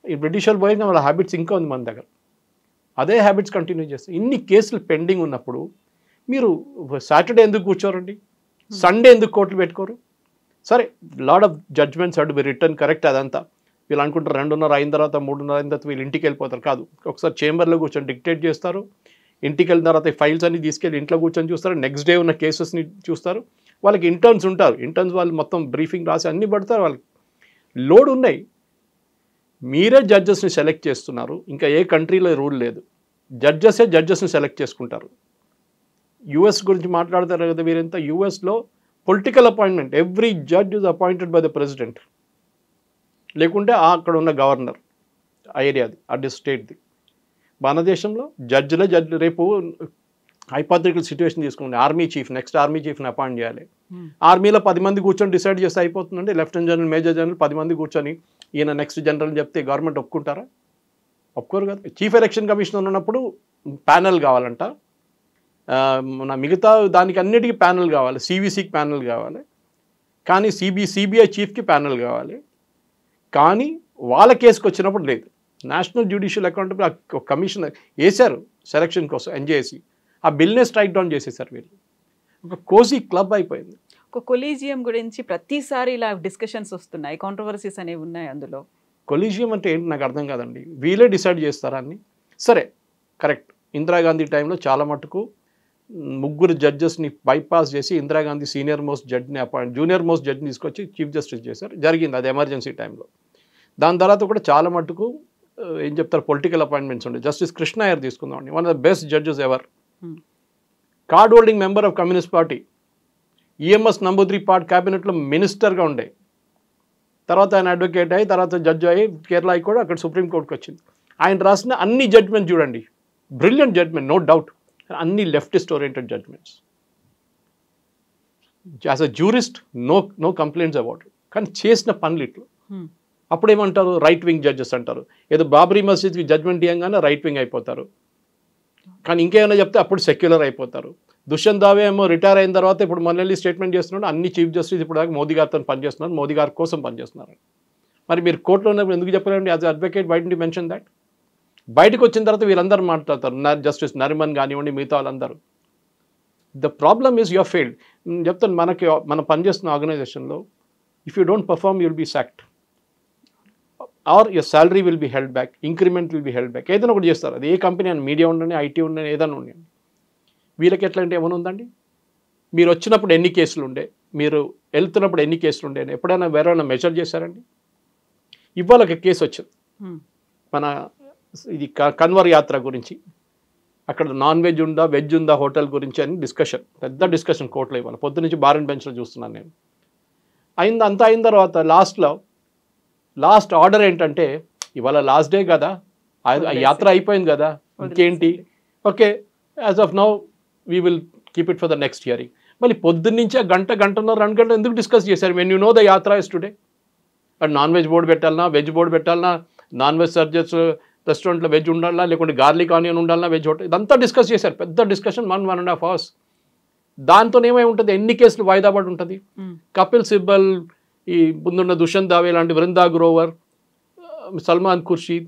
ఈ బ్రిటిష్ వాళ్ళు పోయాక వాళ్ళ హ్యాబిట్స్ ఇంకా ఉంది మన దగ్గర, అదే హ్యాబిట్స్ కంటిన్యూ చేస్తారు. ఇన్ని కేసులు పెండింగ్ ఉన్నప్పుడు మీరు సాటర్డే ఎందుకు కూర్చోరండి? సండే ఎందుకు కోర్టులు పెట్టుకోరు? సరే, lot of judgements had be written, correct. అదంతా వీళ్ళు అనుకుంటారు 2:30 అయిన తర్వాత 3:30 అయిన తర్వాత వీళ్ళు ఇంటికి వెళ్ళిపోతారు. కాదు, ఒకసారి చేంబర్లో కూర్చొని డిక్టేట్ చేస్తారు, ఇంటికి వెళ్ళిన తర్వాత ఫైల్స్ అన్ని తీసుకెళ్ళి ఇంట్లో కూర్చొని చూస్తారు, నెక్స్ట్ డే ఉన్న కేసెస్ని చూస్తారు. వాళ్ళకి ఇంటర్న్స్ ఉంటారు, ఇంటర్న్స్ వాళ్ళు మొత్తం బ్రీఫింగ్ రాసి అన్నీ పడతారు. వాళ్ళకి లోడ్ ఉన్నాయి. మీరే జడ్జెస్ని సెలెక్ట్ చేస్తున్నారు. ఇంకా ఏ కంట్రీలో రూల్ లేదు, జడ్జెస్ని సెలెక్ట్ చేసుకుంటారు. యుఎస్ గురించి మాట్లాడతారు కదా మీరంతా. యుఎస్లో political appointment, every judge is appointed by the president, లేకుంటే అక్కడ ఉన్న గవర్నర్ ఆ ఏరియాది, ఆ స్టేట్ది. భారతదేశంలో జడ్జిలు రేపు హైపాథెటికల్ సిచ్యువేషన్ తీసుకోండి, ఆర్మీ చీఫ్, నెక్స్ట్ ఆర్మీ చీఫ్ని అపాయింట్ చేయాలి. ఆర్మీలో 10 మంది కూర్చొని డిసైడ్ చేస్తే అయిపోతుందండి. లెఫ్టినెంట్ జనరల్, మేజర్ జనరల్ 10 మంది కూర్చొని ఈయన నెక్స్ట్ జనరల్ చెప్తే గవర్నమెంట్ ఒప్పుకుంటారా? ఒప్పుకోరు కదా. చీఫ్ ఎలక్షన్ కమిషనర్ ఉన్నప్పుడు ప్యానెల్ కావాలంట, మన మిగతా దానికి అన్నిటికీ ప్యానెల్ కావాలి, సివిసికి ప్యానెల్ కావాలి, కానీ సిబిఐ చీఫ్కి ప్యానెల్ కావాలి. కానీ వాళ్ళ కేసుకు వచ్చినప్పుడు లేదు. నేషనల్ జ్యుడిషియల్ అకౌంటబిలిటీ కమిషన్ వేశారు సెలక్షన్ కోసం, ఎన్జేసి. ఆ బిల్నే స్ట్రైక్ డౌన్ చేసేసారు వీళ్ళు. ఒక కోజీ క్లబ్ అయిపోయింది. ఒక కొలీజియం గురించి ప్రతిసారి ఇలా డిస్కషన్స్ వస్తున్నాయి, కాంట్రవర్సీస్ అనేవి ఉన్నాయి అందులో. కొలీజియం అంటే ఏంటి నాకు అర్థం కాదండి. వీళ్ళే డిసైడ్ చేస్తారా అన్ని? సరే, కరెక్ట్. ఇందిరాగాంధీ టైంలో చాలా మటుకు 3 జడ్జెస్ని బైపాస్ చేసి Indira Gandhi senior most జడ్జిని junior most జడ్జిని తీసుకొచ్చి చీఫ్ జస్టిస్ చేశారు. జరిగింది అది ఎమర్జెన్సీ టైంలో. దాని తర్వాత కూడా చాలా మటుకు ఏం చెప్తారు, పొలిటికల్ అపాయింట్మెంట్స్ ఉండే. జస్టిస్ కృష్ణ అయ్యర్ తీసుకుందామండి, one of the best judges ever. Card holding member of communist party, EMS Namboodiripad క్యాబినెట్లో మినిస్టర్గా ఉండే. తర్వాత ఆయన అడ్వకేట్ అయ్యి తర్వాత జడ్జి అయ్యి కేరళ కూడా అక్కడ సుప్రీంకోర్టుకి వచ్చింది. ఆయన రాసిన అన్ని జడ్జ్మెంట్ చూడండి, బ్రిలియంట్ జడ్జ్మెంట్, నో డౌట్. అన్ని leftist oriented judgements. As a jurist no complaints about it. కానీ చేసిన పనులు ఇట్లు. అప్పుడేమంటారు, రైట్ వింగ్ జడ్జెస్ అంటారు. ఏదో బాబ్రీ మసీద్కి జడ్జ్మెంట్ ఇవ్వగానే రైట్ వింగ్ అయిపోతారు, కానీ ఇంకేమైనా చెప్తే అప్పుడు సెక్యులర్ అయిపోతారు. దుష్యంత్ దావే ఏమో రిటైర్ అయిన తర్వాత ఇప్పుడు మళ్ళీ స్టేట్మెంట్ చేస్తున్నాడు, అన్ని చీఫ్ జస్టిస్ ఇప్పుడు దాకా మోదీ గారితో పనిచేస్తున్నారు, మోదీ గారి కోసం పనిచేస్తున్నారు. మరి మీరు కోర్టులో ఉన్నప్పుడు ఎందుకు చెప్పలేండి? As advocate why don't you mention that? బయటకు వచ్చిన తర్వాత వీళ్ళందరూ మాట్లాడతారు, జస్టిస్ నరిమన్ కానివ్వండి, మిగతా వాళ్ళందరూ. The problem is your failed. నేను చెప్తాను, మనం పనిచేస్తున్న ఆర్గనైజేషన్లో if you don't perform you will be sacked or your salary will be held back, increment will be held back. ఏదైనా ఒకటి చేస్తారు. అది ఏ కంపెనీ అని, మీడియా ఉండండి, ఐటీ ఉండండి, ఏదైనా ఉండండి. వీళ్ళకి ఎట్లా అంటే ఏమైనా ఉందండి, మీరు వచ్చినప్పుడు ఎన్ని కేసులు ఉండే, మీరు వెళ్తున్నప్పుడు ఎన్ని కేసులు ఉండే, ఎప్పుడైనా వేరేమైనా మెజర్ చేశారండి? ఇవాళ ఒక కేసు వచ్చింది మన ఇది కన్వర్ యాత్ర గురించి. అక్కడ నాన్ వెజ్ ఉందా, వెజ్ ఉందా హోటల్ గురించి అని డిస్కషన్, పెద్ద డిస్కషన్ కోర్టులో. ఇవాళ పొద్దు నుంచి బార్ అండ్ బెంచ్లో చూస్తున్నాను నేను. అంతా అయిన తర్వాత లాస్ట్ ఆర్డర్ ఏంటంటే, ఇవాళ లాస్ట్ డే కదా, ఆ యాత్ర అయిపోయింది కదా, ఇంకేంటి, okay as of now we will keep it for the next hearing. మళ్ళీ పొద్దున్నుంచి గంటన్నర 2 గంటలు ఎందుకు డిస్కస్ చేశారు? వెన్ యూ నో ద యాత్ర is today. And non veg board పెట్టాలన్నా, వెజ్ బోర్డు పెట్టాలన్నా, నాన్ వెజ్ సర్జెస్ రెస్టారెంట్లో వెజ్ ఉండాలన్నా, లేకుంటే గార్లిక్ ఆనియన్ ఉండాలన్నా, వెజ్ హోటల్, ఇదంతా డిస్కస్ చేశారు. పెద్ద డిస్కషన్ 1.5 hours. దాంతో ఏమై ఉంటుంది, ఎన్ని కేసులు వాయిదా పడి ఉంటుంది. కపిల్ సిబ్బల్, ఈ ముందున్న దుష్యంత్ దావే లాంటి, వృందా గ్రోవర్, సల్మాన్ ఖుర్షీద్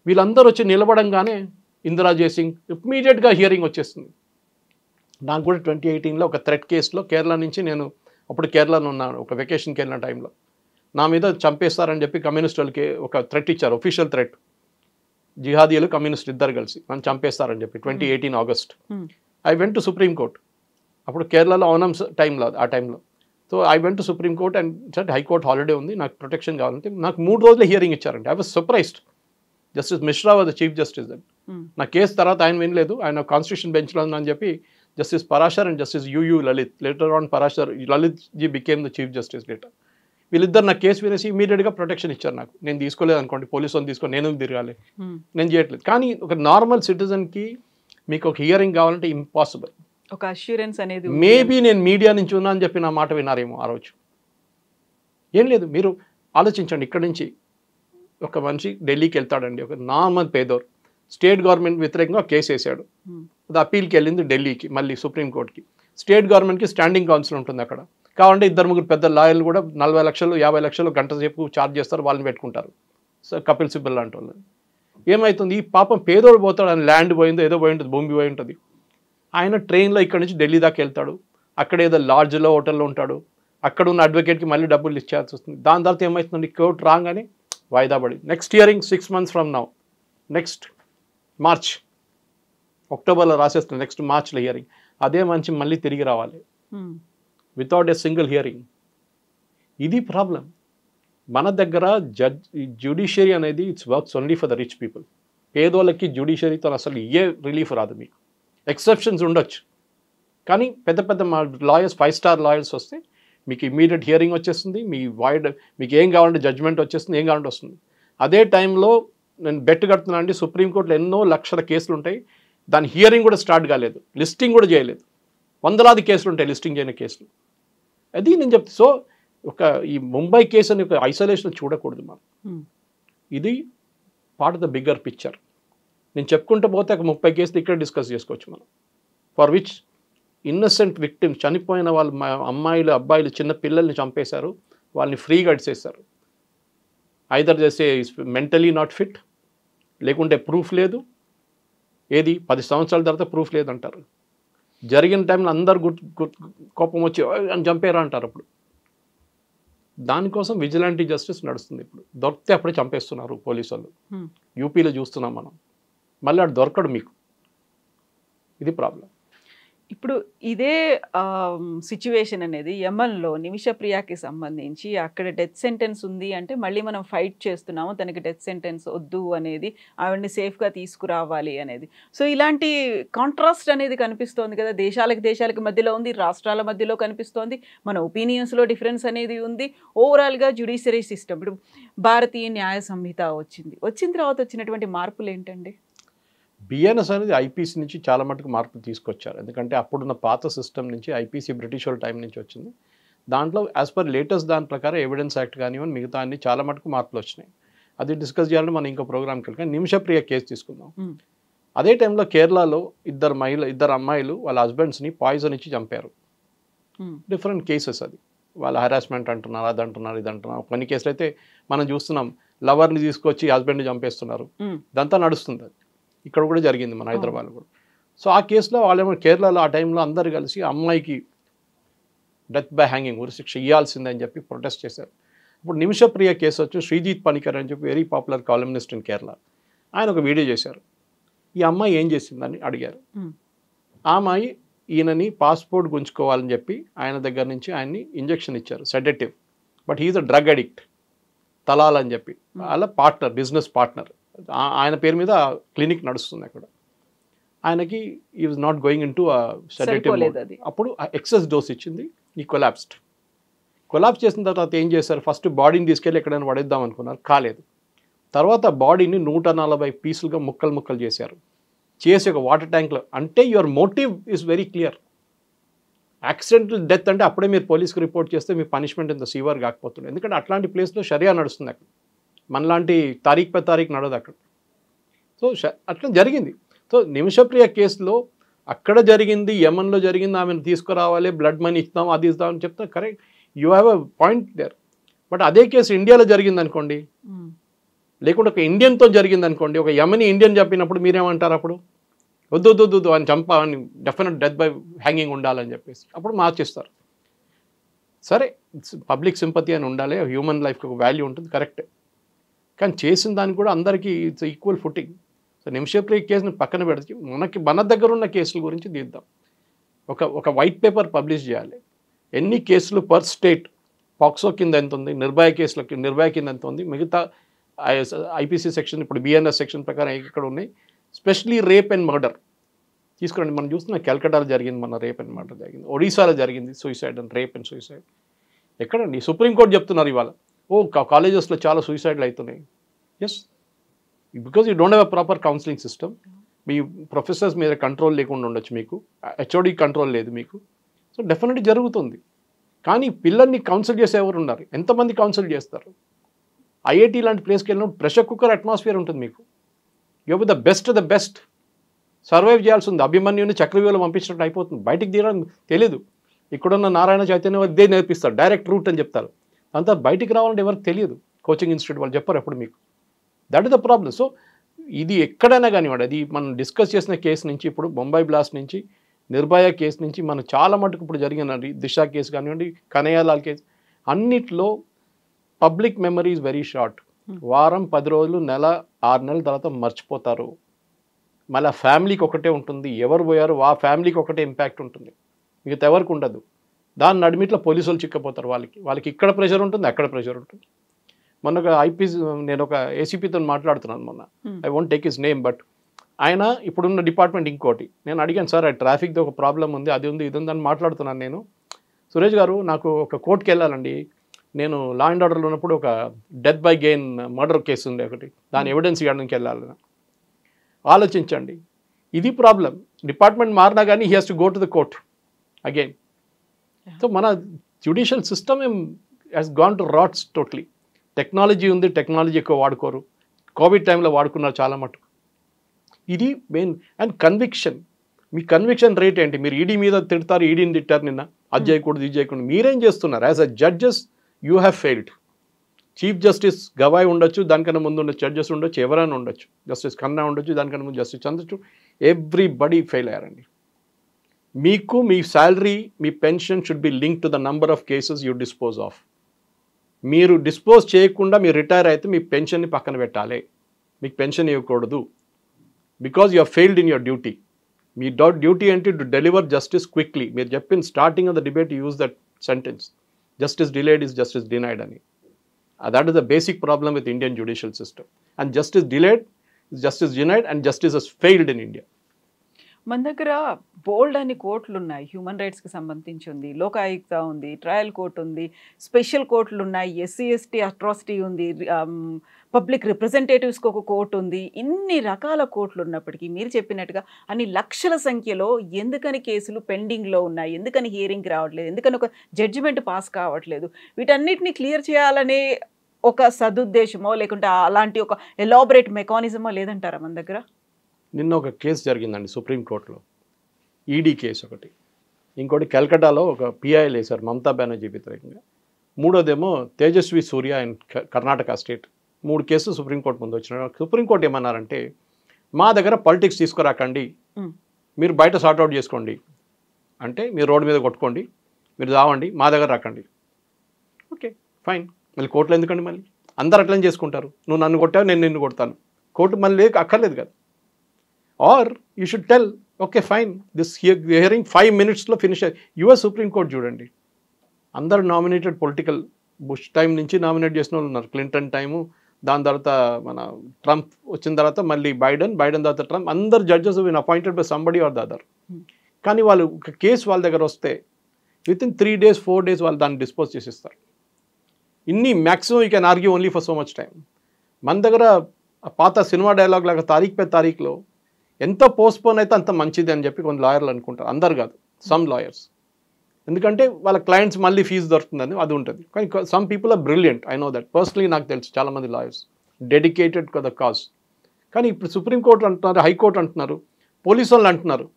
వీళ్ళందరూ వచ్చి నిలబడంగానే ఇందిరా జయసింగ్ ఇమ్మీడియట్గా హియరింగ్ వచ్చేస్తుంది. నాకు కూడా 2018లో ఒక థ్రెట్ కేసులో కేరళ నుంచి నేను అప్పుడు కేరళలో ఉన్నాను, ఒక వెకేషన్కి వెళ్ళిన టైంలో నా మీద చంపేస్తారని చెప్పి కమ్యూనిస్ట్ వాళ్ళకి ఒక థ్రెట్ ఇచ్చారు, ఒఫీషియల్ థ్రెట్. జిహాదీలు కమ్యూనిస్ట్ ఇద్దరు కలిసి నన్ను చంపేస్తారని చెప్పి 2018 August. I went to supreme court. అప్పుడు కేరళలో ఓనం టైంలో ఆ టైంలో. So I went to supreme court and set high court holiday ఉంది, నాకు ప్రొటెక్షన్ కావాలంటే నాకు 3 రోజుల హియరింగ్ ఇచ్చారంటే. I was surprised. Justice Mishra was the chief justice that. నా కేసు తర్వాత ఆయన వినలేదు, ఆయన కాన్స్టిట్యూషన్ బెంచ్లో ఉందని చెప్పి justice Parashar and justice U U Lalit, later on Lalit ji became the chief justice later. వీళ్ళిద్దరు నా కేసు వినేసి ఇమీడియట్గా ప్రొటెక్షన్ ఇచ్చారు నాకు. నేను తీసుకోలేదు అనుకోండి, పోలీసు వాళ్ళు తీసుకొని నేను తిరగాలి, నేను చేయట్లేదు. కానీ ఒక నార్మల్ సిటిజన్కి మీకు ఒక హియరింగ్ కావాలంటే ఇంపాసిబుల్. ఒక అష్యూరెన్స్ అనేది మేబీ నేను మీడియా నుంచి ఉన్నా అని చెప్పి నా మాట విన్నారేమో ఆ రోజు. ఏం లేదు, మీరు ఆలోచించండి. ఇక్కడ నుంచి ఒక మనిషి ఢిల్లీకి వెళ్తాడండి, ఒక నార్మల్ పేదోర్, స్టేట్ గవర్నమెంట్ వ్యతిరేకంగా కేసు వేసాడు, అది అప్పీల్కి వెళ్ళింది ఢిల్లీకి, మళ్ళీ సుప్రీంకోర్టుకి. స్టేట్ గవర్నమెంట్కి స్టాండింగ్ కౌన్సిల్ ఉంటుంది అక్కడ. కావాలంటే 2-3 పెద్ద లాయర్లు కూడా 40 లక్షలు 50 లక్షలు గంట సేపు ఛార్జ్ చేస్తారు, వాళ్ళని పెట్టుకుంటారు. సో కపిల్ సిబ్బల్ లాంటి వాళ్ళు. ఏమవుతుంది, ఈ పాపం పేదోడు పోతాడు, ఆయన ల్యాండ్ పోయిందో ఏదో పోయి ఉంటుంది, భూమి పోయి ఉంటుంది. ఆయన ట్రైన్లో ఇక్కడ నుంచి ఢిల్లీ దాకా వెళ్తాడు, అక్కడ ఏదో లాడ్జ్లో హోటల్లో ఉంటాడు, అక్కడ ఉన్న అడ్వకేట్కి మళ్ళీ డబ్బులు ఇచ్చేయాల్సి వస్తుంది. దాని తర్వాత ఏమవుతుంది, కోర్టు రాగానే వాయిదా పడి next hearing 6 months from now, next March, అక్టోబర్లో రాసేస్తుంది, నెక్స్ట్ మార్చ్లో హియరింగ్. అదే మంచి మళ్ళీ తిరిగి రావాలి వితౌట్ ఏ సింగిల్ హియరింగ్. ఇది ప్రాబ్లం. మన దగ్గర జ్యుడిషియరీ అనేది it's works only for the rich people. పేదోళ్ళకి జ్యుడిషియరీతో అసలు ఏ రిలీఫ్ రాదు. మీకు ఎక్సెప్షన్స్ ఉండొచ్చు, కానీ పెద్ద పెద్ద మా లాయర్స్ 5-star లాయర్స్ వస్తే మీకు ఇమీడియట్ హియరింగ్ వచ్చేస్తుంది, మీకు ఏం కావాలంటే జడ్జ్మెంట్ వచ్చేస్తుంది, ఏం కావాలంటే వస్తుంది. అదే టైంలో నేను బెట్ కడుతున్నా అండి, సుప్రీంకోర్టులో ఎన్నో లక్షల కేసులు ఉంటాయి, దాని హియరింగ్ కూడా స్టార్ట్ కాలేదు, లిస్టింగ్ కూడా చేయలేదు. 100,000 కేసులు ఉంటాయి లిస్టింగ్ చేయని కేసులు. అది నేను చెప్తా. సో ఈ ముంబై కేసు అని ఒక ఐసోలేషన్ చూడకూడదు మనం. ఇది part of the bigger picture. నేను చెప్పుకుంటూ పోతే ఒక 30 కేసులు ఇక్కడ డిస్కస్ చేసుకోవచ్చు మనం, ఫర్ విచ్ ఇన్నసెంట్ విక్టిమ్స్, చనిపోయిన వాళ్ళు అమ్మాయిలు అబ్బాయిలు చిన్న పిల్లల్ని చంపేశారు, వాళ్ళని ఫ్రీగా ఇచ్చేశారు. ఐదర్ చేసే మెంటలీ నాట్ ఫిట్, లేకుంటే ప్రూఫ్ లేదు, ఏది 10 సంవత్సరాల తర్వాత ప్రూఫ్ లేదంటారు. జరిగిన టైంలో అందరు కోపం వచ్చి అని చంపారా అంటారు. అప్పుడు దానికోసం విజిలాంటీ జస్టిస్ నడుస్తుంది. ఇప్పుడు దొరికితే అప్పుడే చంపేస్తున్నారు పోలీసు వాళ్ళు. యూపీలో చూస్తున్నాం మనం. మళ్ళీ అటు దొరకడు మీకు. ఇది ప్రాబ్లం. ఇప్పుడు ఇదే సిచ్యువేషన్ అనేది యమన్లో నిమిషప్రియకి సంబంధించి అక్కడ డెత్ సెంటెన్స్ ఉంది అంటే మళ్ళీ మనం ఫైట్ చేస్తున్నాము, తనకి డెత్ సెంటెన్స్ వద్దు అనేది, ఆవిడని సేఫ్గా తీసుకురావాలి అనేది. సో ఇలాంటి కాంట్రాస్ట్ అనేది కనిపిస్తోంది కదా, దేశాలకి మధ్యలో ఉంది, రాష్ట్రాల మధ్యలో కనిపిస్తోంది, మన ఒపీనియన్స్లో డిఫరెన్స్ అనేది ఉంది. ఓవరాల్గా జ్యుడిషియరీ సిస్టమ్, ఇప్పుడు భారతీయ న్యాయ సంహిత వచ్చిన తర్వాత వచ్చినటువంటి మార్పులు ఏంటండి? బిఎన్ఎస్ అనేది ఐపీసీ నుంచి చాలా మటుకు మార్పులు తీసుకొచ్చారు. ఎందుకంటే అప్పుడున్న పాత సిస్టమ్ నుంచి ఐపీసీ బ్రిటిష్ వాళ్ళ టైం నుంచి వచ్చింది. దాంట్లో యాజ్ పర్ లేటెస్ట్ దాని ప్రకారం ఎవిడెన్స్ యాక్ట్ కానివ్వండి మిగతా అన్ని చాలా మటుకు మార్పులు వచ్చినాయి. అది డిస్కస్ చేయాలంటే మనం ఇంకో ప్రోగ్రామ్కి వెళ్ళి నిమిషప్రియ కేసు తీసుకుందాం. అదే టైంలో కేరళలో ఇద్దరు అమ్మాయిలు వాళ్ళ హస్బెండ్స్ని పాయిజన్ ఇచ్చి చంపారు. Different cases. అది వాళ్ళ హెరాస్మెంట్ అంటున్నారు, అది అంటున్నారు, ఇది అంటున్నారు. కొన్ని కేసులు అయితే మనం చూస్తున్నాం, లవర్ని తీసుకొచ్చి హస్బెండ్ని చంపేస్తున్నారు. ఇదంతా నడుస్తుంది. అది ఇక్కడ కూడా జరిగింది మన హైదరాబాద్లో కూడా. సో ఆ కేసులో వాళ్ళేమో కేరళలో ఆ టైంలో అందరు కలిసి అమ్మాయికి డెత్ బై హ్యాంగింగ్ ఉరిశిక్ష ఇవ్వాల్సిందని చెప్పి ప్రొటెస్ట్ చేశారు. ఇప్పుడు నిమిషప్రియ కేసు వచ్చి శ్రీజిత్ పనికర్ అని చెప్పి వెరీ పాపులర్ కాలమినిస్ట్ ఇన్ కేరళ, ఆయన ఒక వీడియో చేశారు. ఈ అమ్మాయి ఏం చేసిందని అడిగారు. ఆ అమ్మాయి ఈయనని పాస్పోర్ట్ గుంజుకోవాలని చెప్పి ఆయన దగ్గర నుంచి ఆయన్ని ఇంజెక్షన్ ఇచ్చారు, sedative. But he is a drug addict, Talal అని చెప్పి. అలా పార్ట్నర్, బిజినెస్ పార్ట్నర్, ఆయన పేరు మీద క్లినిక్ నడుస్తుంది అక్కడ. ఆయనకి ఈ was not going in to sedative. అప్పుడు ఎక్సెస్ డోస్ ఇచ్చింది, ఈ కొలాప్స్ చేసిన తర్వాత ఏం చేశారు, ఫస్ట్ బాడీని తీసుకెళ్ళి ఎక్కడైనా పడేద్దాం అనుకున్నారు, కాలేదు. తర్వాత బాడీని 140 పీసులుగా ముక్కలు చేశారు, చేసి ఒక వాటర్ ట్యాంక్లో. అంటే your motive is very clear. Accidental death అంటే అప్పుడే మీరు పోలీస్కి రిపోర్ట్ చేస్తే మీ పనిష్మెంట్ ఇంత సివియర్ కాకపోతుంది. ఎందుకంటే అట్లాంటి ప్లేస్లో షరియా నడుస్తుంది అక్కడ, మనలాంటి తారీఖు పై తారీఖు నడదు అక్కడ. సో అట్లా జరిగింది. సో నిమిషప్రియ కేసులో అక్కడ జరిగింది, యమన్లో జరిగింది, ఆమెను తీసుకురావాలి, బ్లడ్ మనీ ఇస్తాం, అది ఇస్తామని చెప్తే correct, you have a point there. But అదే కేసు ఇండియాలో జరిగింది అనుకోండి, లేకుంటే ఒక ఇండియన్తో జరిగింది అనుకోండి, ఒక యమని ఇండియన్ చంపినప్పుడు మీరేమంటారు అప్పుడు? వద్దు అని చంపాలని, డెఫినెట్ డెత్ బై హ్యాంగింగ్ ఉండాలని చెప్పేసి అప్పుడు మార్చేస్తారు. సరే, పబ్లిక్ సింపతి అని ఉండాలి, హ్యూమన్ లైఫ్కి ఒక వాల్యూ ఉంటుంది, కరెక్టే. కానీ చేసిన దానికి కూడా అందరికీ it's equal footing. So Nimishapriya కేసుని పక్కన పెడితే మన దగ్గర ఉన్న కేసుల గురించి తీద్దాం. ఒక వైట్ పేపర్ పబ్లిష్ చేయాలి. ఎన్ని కేసులు పర్ స్టేట్, పాక్సో కింద ఎంత ఉంది, నిర్భయ కింద ఎంత ఉంది, మిగతా ఐపీసీ సెక్షన్, ఇప్పుడు బిఎన్ఎస్ సెక్షన్ ప్రకారం ఎక్కడ ఉన్నాయి, స్పెషలీ రేప్ అండ్ మర్డర్ తీసుకురండి. మనం చూస్తున్న కల్కటాలో జరిగింది, మన రేప్ అండ్ మర్డర్ జరిగింది, ఒడిశాలో జరిగింది suicide and rape and suicide. ఎక్కడండి? సుప్రీంకోర్టు చెప్తున్నారు ఇవాళ, కాలేజెస్లో చాలా సూసైడ్లు అవుతున్నాయి. Yes, because you don't have a proper counselling system. మీ ప్రొఫెసర్స్ మీద కంట్రోల్ లేకుండా ఉండొచ్చు, మీకు హెచ్ఓడి కంట్రోల్ లేదు మీకు. సో డెఫినెట్గా జరుగుతుంది. కానీ పిల్లల్ని కౌన్సిల్ చేసే ఎవరు ఉన్నారు? ఎంతమంది కౌన్సిల్ చేస్తారు? ఐఐటి లాంటి ప్లేస్కి వెళ్ళినప్పుడు ప్రెషర్ కుక్కర్ అట్మాస్ఫియర్ ఉంటుంది మీకు. యూ ద బెస్ట్ సర్వైవ్ చేయాల్సి ఉంది. అభిమన్యుని చక్రవ్యూహంలో పంపించినట్టు అయిపోతుంది, బయటికి తీయడం తెలియదు. ఇక్కడున్న నారాయణ చైతన్య ఇదే నేర్పిస్తారు, డైరెక్ట్ రూట్ అని చెప్తారు. అంతా బయటికి రావాలంటే ఎవరికి తెలియదు. కోచింగ్ ఇన్స్టిట్యూట్ వాళ్ళు చెప్పారు ఎప్పుడు మీకు. That is the problem. So ఇది ఎక్కడైనా కానివ్వండి, అది మనం డిస్కస్ చేసిన కేసు నుంచి, ఇప్పుడు బొంబాయి బ్లాస్ట్ నుంచి, నిర్భయ కేసు నుంచి, మనం చాలా మటుకు ఇప్పుడు జరిగిన దిశ కేసు కానివ్వండి, కనయ్యలాల్ కేసు, అన్నిట్లో public memory is very short. వారం 10 రోజులు, నెల 6 నెలల తర్వాత మర్చిపోతారు. మళ్ళీ ఫ్యామిలీకి ఒకటే ఉంటుంది, ఎవరు పోయారు ఆ ఫ్యామిలీకి ఒకటే ఇంపాక్ట్ ఉంటుంది, మిగతా ఎవరికి ఉండదు. దాని నడిమిట్లో పోలీసులు చిక్కపోతారు. వాళ్ళకి ఇక్కడ ప్రెషర్ ఉంటుంది, అక్కడ ప్రెషర్ ఉంటుంది. మొన్న ఒక నేను ఒక ఏసీపీతో మాట్లాడుతున్నాను మొన్న, I won't take his name, but ఆయన ఇప్పుడున్న డిపార్ట్మెంట్ ఇంకోటి. నేను అడిగాను, సార్ ట్రాఫిక్ది ఒక ప్రాబ్లం ఉంది, అది ఉంది, ఇది ఉంది అని మాట్లాడుతున్నాను నేను. సురేష్ గారు, నాకు ఒక కోర్టుకి వెళ్ళాలండి, నేను లా అండ్ ఆర్డర్లో ఉన్నప్పుడు ఒక death by gain murder case ఉంది ఒకటి, దాని ఎవిడెన్స్ ఇవ్వడానికి వెళ్ళాలని. ఆలోచించండి, ఇది ప్రాబ్లం. డిపార్ట్మెంట్ మారినా కానీ he has to go to the court again. So మన judicial system has gone to rats totally. Technology ఉంది, టెక్నాలజీ ఎక్కువ వాడుకోరు. కోవిడ్ టైంలో వాడుకున్నారు చాలా మటుకు. ఇది మెయిన్. అండ్ కన్విక్షన్, మీ కన్విక్షన్ రేట్ ఏంటి? మీరు ఈడీ మీద తిడతారు, ఈడీని తిట్టారు నిన్న, అది చేయకూడదు, ఇది చేయకూడదు. మీరేం చేస్తున్నారు? As a judges you have failed. Chief justice Gavai ఉండొచ్చు, దానికన్నా ముందు ఉన్న జడ్జెస్ ఉండొచ్చు, ఎవరైనా ఉండొచ్చు, జస్టిస్ ఖన్నా ఉండొచ్చు, దానికన్నా ముందు జస్టిస్ చంద్రచూడ్, ఎవ్రీబడి ఫెయిల్ అయ్యారండి. మీకు మీ శాలరీ, మీ pension should be link to the number of cases you dispose of. మీరు డిస్పోజ్ చేయకుండా మీరు రిటైర్ అయితే మీ పెన్షన్ని పక్కన పెట్టాలి, మీకు పెన్షన్ ఇవ్వకూడదు. Because you are failed in your duty. మీ డ్యూటీ ఏంటి? To deliver justice quickly. మీరు చెప్పిన starting of the debate use that sentence, justice delayed is justice denied అని. That is the basic problem with Indian judicial system. And justice delayed is justice denied and justice has failed in India. మన దగ్గర బోల్డ్ అని కోర్టులు ఉన్నాయి, human రైట్స్కి సంబంధించి ఉంది, లోకాయుక్త ఉంది, trial court ఉంది, స్పెషల్ కోర్టులు ఉన్నాయి, ఎస్సీ ఎస్టీ అట్రాసిటీ ఉంది, పబ్లిక్ రిప్రజెంటేటివ్స్కి ఒక కోర్టు ఉంది. ఇన్ని రకాల కోర్టులు ఉన్నప్పటికీ మీరు చెప్పినట్టుగా అన్ని లక్షల సంఖ్యలో ఎందుకని కేసులు పెండింగ్లో ఉన్నాయి, ఎందుకని హియరింగ్కి రావట్లేదు, ఎందుకని ఒక జడ్జిమెంట్ పాస్ కావట్లేదు? వీటన్నిటిని క్లియర్ చేయాలనే ఒక సదుద్దేశమో లేకుంటే అలాంటి ఒక ఎలాబరేట్ మెకానిజమో లేదంటారా మన దగ్గర? నిన్న ఒక కేసు జరిగిందండి సుప్రీంకోర్టులో, ఈడీ కేసు ఒకటి, ఇంకోటి కల్కటాలో ఒక పిఐఎల్ వేశారు మమతా బెనర్జీ వ్యతిరేకంగా, మూడోదేమో తేజస్వి సూర్య అండ్ కర్ణాటక స్టేట్. 3 కేసులు సుప్రీంకోర్టు ముందు వచ్చిన. సుప్రీంకోర్టు ఏమన్నారంటే, మా దగ్గర పాలిటిక్స్ తీసుకురాకండి, మీరు బయట సార్ట్అవుట్ చేసుకోండి, అంటే మీరు రోడ్డు మీద కొట్టుకోండి, మీరు రావండి, మా దగ్గర రాకండి. ఓకే ఫైన్, మళ్ళీ కోర్టులో ఎందుకండి? మళ్ళీ అందరు అట్లనే చేసుకుంటారు, నువ్వు నన్ను కొట్టావు, నేను నిన్ను కొడతాను, కోర్టు మళ్ళీ అక్కర్లేదు కదా. Or you should tell, okay fine, this hearing 5 minutesలో ఫినిష్. యుఎస్ సుప్రీంకోర్టు చూడండి, అందరు నామినేటెడ్ పొలిటికల్, బుష్ టైం నుంచి నామినేట్ చేసిన వాళ్ళు ఉన్నారు, క్లింటన్ టైము, దాని తర్వాత మన ట్రంప్ వచ్చిన తర్వాత మళ్ళీ బైడెన్ తర్వాత ట్రంప్, అందరు judges been appointed by somebody or the other. కానీ వాళ్ళు ఒక కేసు వాళ్ళ దగ్గర వస్తే వితిన్ 3 days 4 days వాళ్ళు దాన్ని డిస్పోజ్ చేసిస్తారు. ఇన్ని maximum you can argue only for so much time. మన దగ్గర పాత సినిమా డైలాగ్ లాగా తారీఖు పై తారీఖులో ఎంత పోస్ట్పోన్ అయితే అంత మంచిది అని చెప్పి కొంత లాయర్లు అనుకుంటారు, అందరు కాదు, సమ్ లాయర్స్. ఎందుకంటే వాళ్ళ క్లయింట్స్ మళ్ళీ ఫీజు దొరుకుతుందని అది ఉంటుంది. కానీ some people are brilliant, I know that personally, నాకు తెలుసు చాలామంది lawyers dedicated to the cause. కానీ ఇప్పుడు సుప్రీంకోర్టు అంటున్నారు, హైకోర్టు అంటున్నారు, పోలీసు వాళ్ళు అంటున్నారు,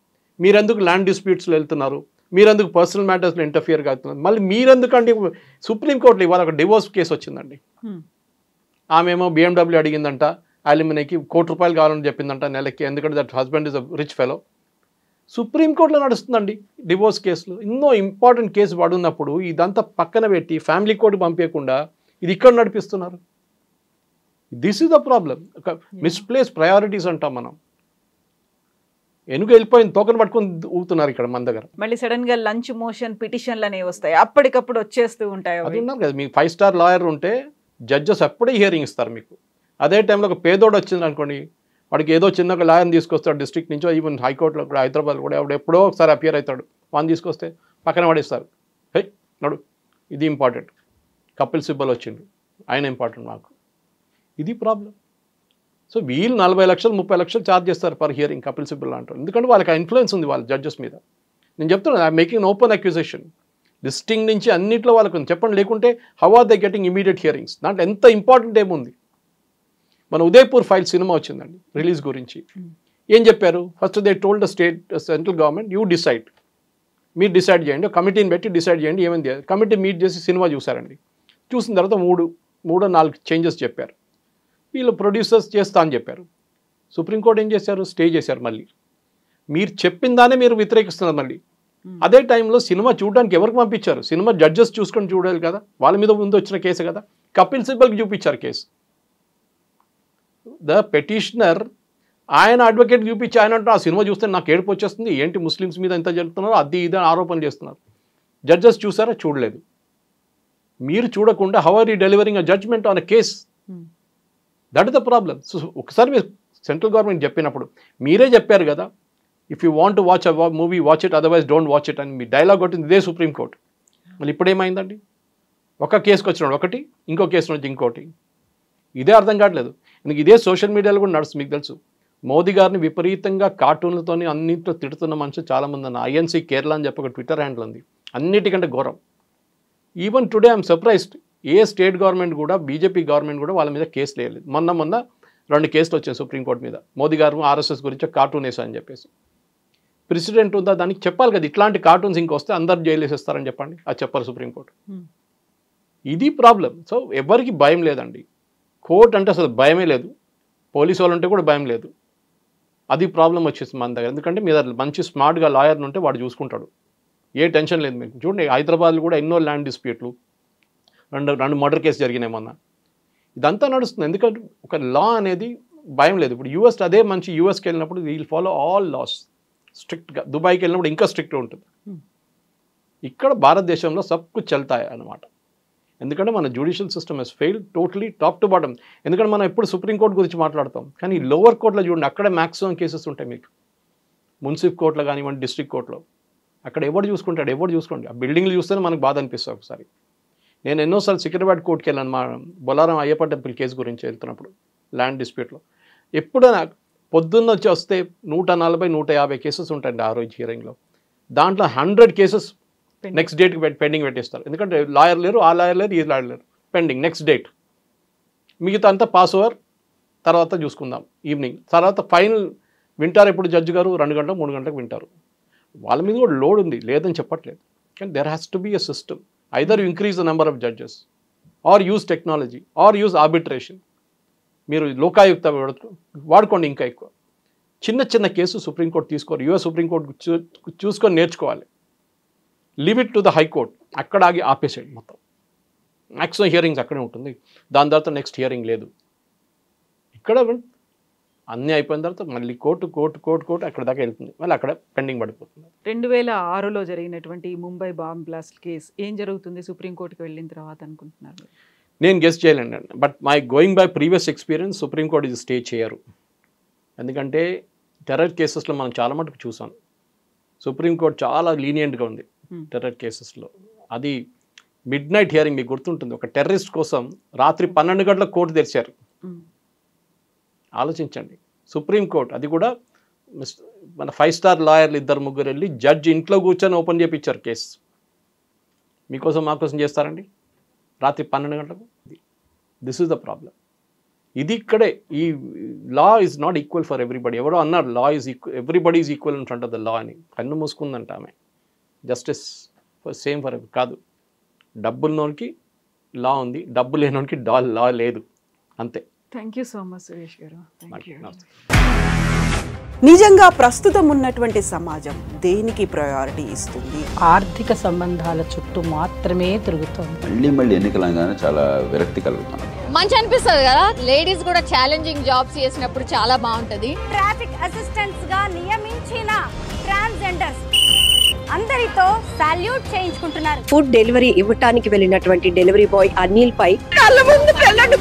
మీరెందుకు ల్యాండ్ డిస్ప్యూట్స్లో వెళ్తున్నారు, మీరెందుకు పర్సనల్ మ్యాటర్స్లో ఇంటర్ఫియర్ అవుతున్నారు, మళ్ళీ మీరెందుకండి? సుప్రీంకోర్టులో ఇవాళ ఒక డివోర్స్ కేసు వచ్చిందండి, ఆమెమో BMW అడిగిందంట, అల్యూమినియకి ₹1,00,00,000 కావాలని చెప్పిందంట నెలకి, ఎందుకంటే that husband is a rich fellow. సుప్రీంకోర్టులో నడుస్తుందండి డివోర్స్ కేసులు. ఎన్నో ఇంపార్టెంట్ కేసు పడున్నప్పుడు ఇదంతా పక్కన పెట్టి ఫ్యామిలీ కోర్టు పంపించకుండా ఇది ఇక్కడ నడిపిస్తున్నారు. This is the problem. ఒక మిస్ప్లేస్ ప్రయారిటీస్ అంటాం మనం. ఎనుక వెళ్ళిపోయిన తోకను పట్టుకొని ఊగుతున్నారు ఇక్కడ మన దగ్గర. మళ్ళీ సడన్ గా లంచ్ మోషన్ పిటిషన్లు అనేవి వస్తాయి, అప్పటికప్పుడు వచ్చేస్తూ ఉంటాయి. అది ఉన్నారు కదా, మీకు 5 స్టార్ లాయర్ ఉంటే జడ్జెస్ అప్పుడే హియరింగ్ ఇస్తారు మీకు. అదే టైంలో ఒక పేదోడు వచ్చింది అనుకోండి, వాడికి ఏదో చిన్న ఒక లాయర్ని తీసుకొస్తాడు డిస్ట్రిక్ట్ నుంచో, ఈవెన్ హైకోర్టులో కూడా హైదరాబాద్ కూడా ఎవడు ఎప్పుడో ఒకసారి అపియర్ అవుతాడు, వాడిని తీసుకొస్తే పక్కన పడేస్తారు. హే నడు, ఇది ఇంపార్టెంట్, కపిల్ సిబ్బల్ వచ్చిండు, ఆయన ఇంపార్టెంట్ మాకు. ఇది ప్రాబ్లం. సో వీళ్ళు 40 లక్షలు 30 లక్షలు ఛార్జ్ చేస్తారు పర్ హియరింగ్ కపిల్ సిబ్బల్ అంటారు. ఎందుకంటే వాళ్ళకి ఇన్ఫ్లుయెన్స్ ఉంది వాళ్ళ జడ్జెస్ మీద. నేను చెప్తున్నాను, I making open accusation. Listing నుంచి అన్నింటిలో వాళ్ళకు చెప్పండి, లేకుంటే how are they getting immediate hearings? దాంట్లో ఎంత ఇంపార్టెంట్ ఏముంది? మన ఉదయపూర్ ఫైల్ సినిమా వచ్చిందండి రిలీజ్ గురించి. ఏం చెప్పారు? First they told the central government, you decide, మీరు డిసైడ్ చేయండి, కమిటీని పెట్టి డిసైడ్ చేయండి ఏమైంది. కమిటీ మీట్ చేసి సినిమా చూసారండి. చూసిన తర్వాత మూడో 4 చేంజెస్ చెప్పారు. వీళ్ళు ప్రొడ్యూసర్స్ చేస్తా అని చెప్పారు. సుప్రీంకోర్టు ఏం చేశారు? స్టే చేశారు. మళ్ళీ మీరు చెప్పిన దానే మీరు వ్యతిరేకిస్తున్నారు. మళ్ళీ అదే టైంలో సినిమా చూడడానికి ఎవరికి పంపించారు? సినిమా జడ్జెస్ చూసుకొని చూడాలి కదా, వాళ్ళ మీద ముందు వచ్చిన కేసు కదా. కపిల్ సిబ్బల్కి చూపించారు కేసు. ద పెటిషనర్ ఆయన అడ్వకేట్ చూపించి ఆయన అంటారు, ఆ సినిమా చూస్తే నాకు ఏడుపు వచ్చేస్తుంది, ఏంటి ముస్లిమ్స్ మీద ఎంత జరుగుతున్నారో అది ఇది ఆరోపణలు చేస్తున్నారు. జడ్జెస్ చూసారా? చూడలేదు. మీరు చూడకుండా how are you delivering a judgement on a case? That is the problem. So ఒకసారి మీరు సెంట్రల్ గవర్నమెంట్ చెప్పినప్పుడు మీరే చెప్పారు కదా, if you want to watch a movie watch it, otherwise don't watch it అని మీ డైలాగ్ కొట్టింది ఇదే సుప్రీంకోర్టు. మళ్ళీ ఇప్పుడు ఏమైందండి? ఒక కేసుకి వచ్చినాడు ఒకటి, ఇంకో కేసు నుంచి ఇంకోటి. ఇదే అర్థం కావట్లేదు. ఎందుకు ఇదే సోషల్ మీడియాలో కూడా నడుస్తుంది. మీకు తెలుసు, మోదీ గారిని విపరీతంగా కార్టూన్లతో అన్నింటిలో తిడుతున్న మనుషులు చాలామంది అన్న. ఐఎన్సీ కేరళ అని చెప్పి ఒక ట్విట్టర్ హ్యాండిల్ ఉంది, అన్నిటికంటే ఘోరం. Even today I'm surprised, A state government కూడా, బీజేపీ గవర్నమెంట్ కూడా వాళ్ళ మీద కేసులు వేయలేదు. మొన్న 2 కేసులు వచ్చాయి సుప్రీంకోర్టు మీద, మోదీ గారు ఆర్ఎస్ఎస్ గురించి కార్టూన్ వేసా అని చెప్పేసి. ప్రెసిడెంట్ ఉందా దానికి చెప్పాలి కదా, ఇట్లాంటి కార్టూన్స్ ఇంకొస్తే అందరు జైలు వేసేస్తారని చెప్పండి, అది చెప్పారు సుప్రీంకోర్టు. ఇది ప్రాబ్లం. సో ఎవరికి భయం లేదండి. కోర్టు అంటే అసలు భయమే లేదు, పోలీసు వాళ్ళు ఉంటే కూడా భయం లేదు. అది ప్రాబ్లం వచ్చేసి మన దగ్గర. ఎందుకంటే మీ దగ్గర మంచి స్మార్ట్గా లాయర్ని ఉంటే వాడు చూసుకుంటాడు, ఏ టెన్షన్ లేదు మీకు. చూడండి హైదరాబాద్లో కూడా ఎన్నో ల్యాండ్ డిస్ప్యూట్లు, రెండు మర్డర్ కేసు జరిగినాయి మొన్న. ఇదంతా నడుస్తుంది ఎందుకంటే ఒక లా అనేది భయం లేదు. ఇప్పుడు యూఎస్ అదే మంచి, యూఎస్కి వెళ్ళినప్పుడు వీల్ ఫాలో ఆల్ లాస్ స్ట్రిక్ట్గా. దుబాయ్కి వెళ్ళినప్పుడు ఇంకా స్ట్రిక్ట్గా ఉంటుంది. ఇక్కడ భారతదేశంలో సబ్కు చల్తాయి అన్నమాట. ఎందుకంటే మన judicial system has fail totally top to bottom. ఎందుకంటే మనం ఎప్పుడు సుప్రీంకోర్టు గురించి మాట్లాడతాం, కానీ లోవర్ కోర్టులో చూడండి, అక్కడే మ్యాక్సిమం కేసెస్ ఉంటాయి మీకు. మున్సిపల్ కోర్టులో కానివ్వండి, డిస్ట్రిక్ట్ కోర్టులో, అక్కడ ఎవరు చూసుకుంటాడు? ఎవరు చూసుకోండి. ఆ బిల్డింగ్లు చూస్తేనే మనకు బాధ అనిపిస్తుంది ఒకసారి. నేను ఎన్నోసార్లు సికింద్రాబాద్ కోర్టుకి వెళ్ళాను, మా బొలారం అయ్యప్ప టెంపుల్ కేసు గురించి వెళ్తున్నప్పుడు ల్యాండ్ డిస్ప్యూట్లో. ఎప్పుడైనా పొద్దున్న వచ్చి వస్తే 140-150 కేసెస్ ఉంటాయండి ఆ రోజు హియరింగ్లో. దాంట్లో 100 కేసెస్ నెక్స్ట్ డేట్కి పెండింగ్ పెట్టేస్తారు. ఎందుకంటే లాయర్ లేరు, ఆ లాయర్ లేరు, ఈ లాయర్ లేరు, పెండింగ్ నెక్స్ట్ డేట్. మిగతా అంతా పాస్ ఓవర్, తర్వాత చూసుకుందాం ఈవినింగ్. తర్వాత ఫైనల్ వింటారు ఎప్పుడు జడ్జి గారు? 2 గంటలకు 3 గంటలకు వింటారు. వాళ్ళ మీద కూడా లోడ్ ఉంది, లేదని చెప్పట్లేదు. కానీ there has to be a system. Either you increase the number of judges, or use technology, or use arbitration. మీరు లోకాయుక్త వాడుకోండి ఇంకా ఎక్కువ. చిన్న కేసు సుప్రీంకోర్టు తీసుకోరు, యూఎస్ సుప్రీంకోర్టు చూసుకొని నేర్చుకోవాలి. Leave it to the high court, అక్కడ ఆగి ఆపేసేయండి మొత్తం. మ్యాక్సిమం హియరింగ్స్ అక్కడే ఉంటుంది, దాని తర్వాత నెక్స్ట్ హియరింగ్ లేదు. ఇక్కడ అన్నీ అయిపోయిన తర్వాత మళ్ళీ కోర్టు అక్కడ దాకా వెళ్తుంది, మళ్ళీ అక్కడ పెండింగ్ పడిపోతుంది. 2006లో జరిగినటువంటి ముంబై బాంబ్ బ్లాస్ట్ కేసు ఏం జరుగుతుంది సుప్రీంకోర్టుకి వెళ్ళిన తర్వాత అనుకుంటున్నారు? నేను గెస్ చేయలేండి, but my going by previous experience supreme court ఇది స్టే చేయరు. ఎందుకంటే టెర్రర్ కేసెస్లో మనం చాలా మటుకు చూసాం, సుప్రీంకోర్టు చాలా లీనియంట్గా ఉంది టెర్రర్ కేసెస్లో. అది మిడ్ నైట్ హియరింగ్, మీకు గుర్తుంటుంది, ఒక టెర్రరిస్ట్ కోసం రాత్రి 12 గంటలకు కోర్టు తెరిచారు. ఆలోచించండి, సుప్రీంకోర్టు, అది కూడా మన 5 స్టార్ లాయర్లు 2-3 వెళ్ళి జడ్జి ఇంట్లో కూర్చొని ఓపెన్ చేయించారు కేసు. మీకోసం మాకోసం చేస్తారండి రాత్రి 12 గంటలకు? This is the problem. ఇది ఇక్కడే, ఈ law is not equal for everybody. ఎవరో అన్నారు law is everybody is equal in front of the law అని. కన్ను మూసుకుందంట ఆమె. జస్టిస్ సేమ్ ఫర్ ఎవరి కాదు. డబ్బున్నోనికి లా ఉంది, డబ్బు లేనోనికి లా లేదు. అంతే. Thank you so much Suresh గారు. Thank you. నిజంగా ప్రస్తుతం ఉన్నటువంటి సమాజం దేనికి ప్రయారిటీ ఇస్తుంది? ఆర్థిక సంబంధాల చుట్టూ మాత్రమే తిరుగుతోంది. మళ్ళీ ఎన్నికలంగానే చాలా విరక్తి కలుగుతున్నాం. మంచి అనిపిస్తుంది కదా, లేడీస్ కూడా ఛాలెంజింగ్ జాబ్స్ చేసినప్పుడు చాలా బాగుంటది. ట్రాఫిక్ అసిస్టెంట్స్ గా నియమించిన ట్రాన్స్జెండర్స్ అందరితో సాల్యూట్ చేయించుకుంటున్నారు. ఫుడ్ డెలివరీ ఇవ్వటానికి వెళ్ళినటువంటి డెలివరీ బాయ్ అనిల్ పై కళ్ళ ముందు పెళ్ళండి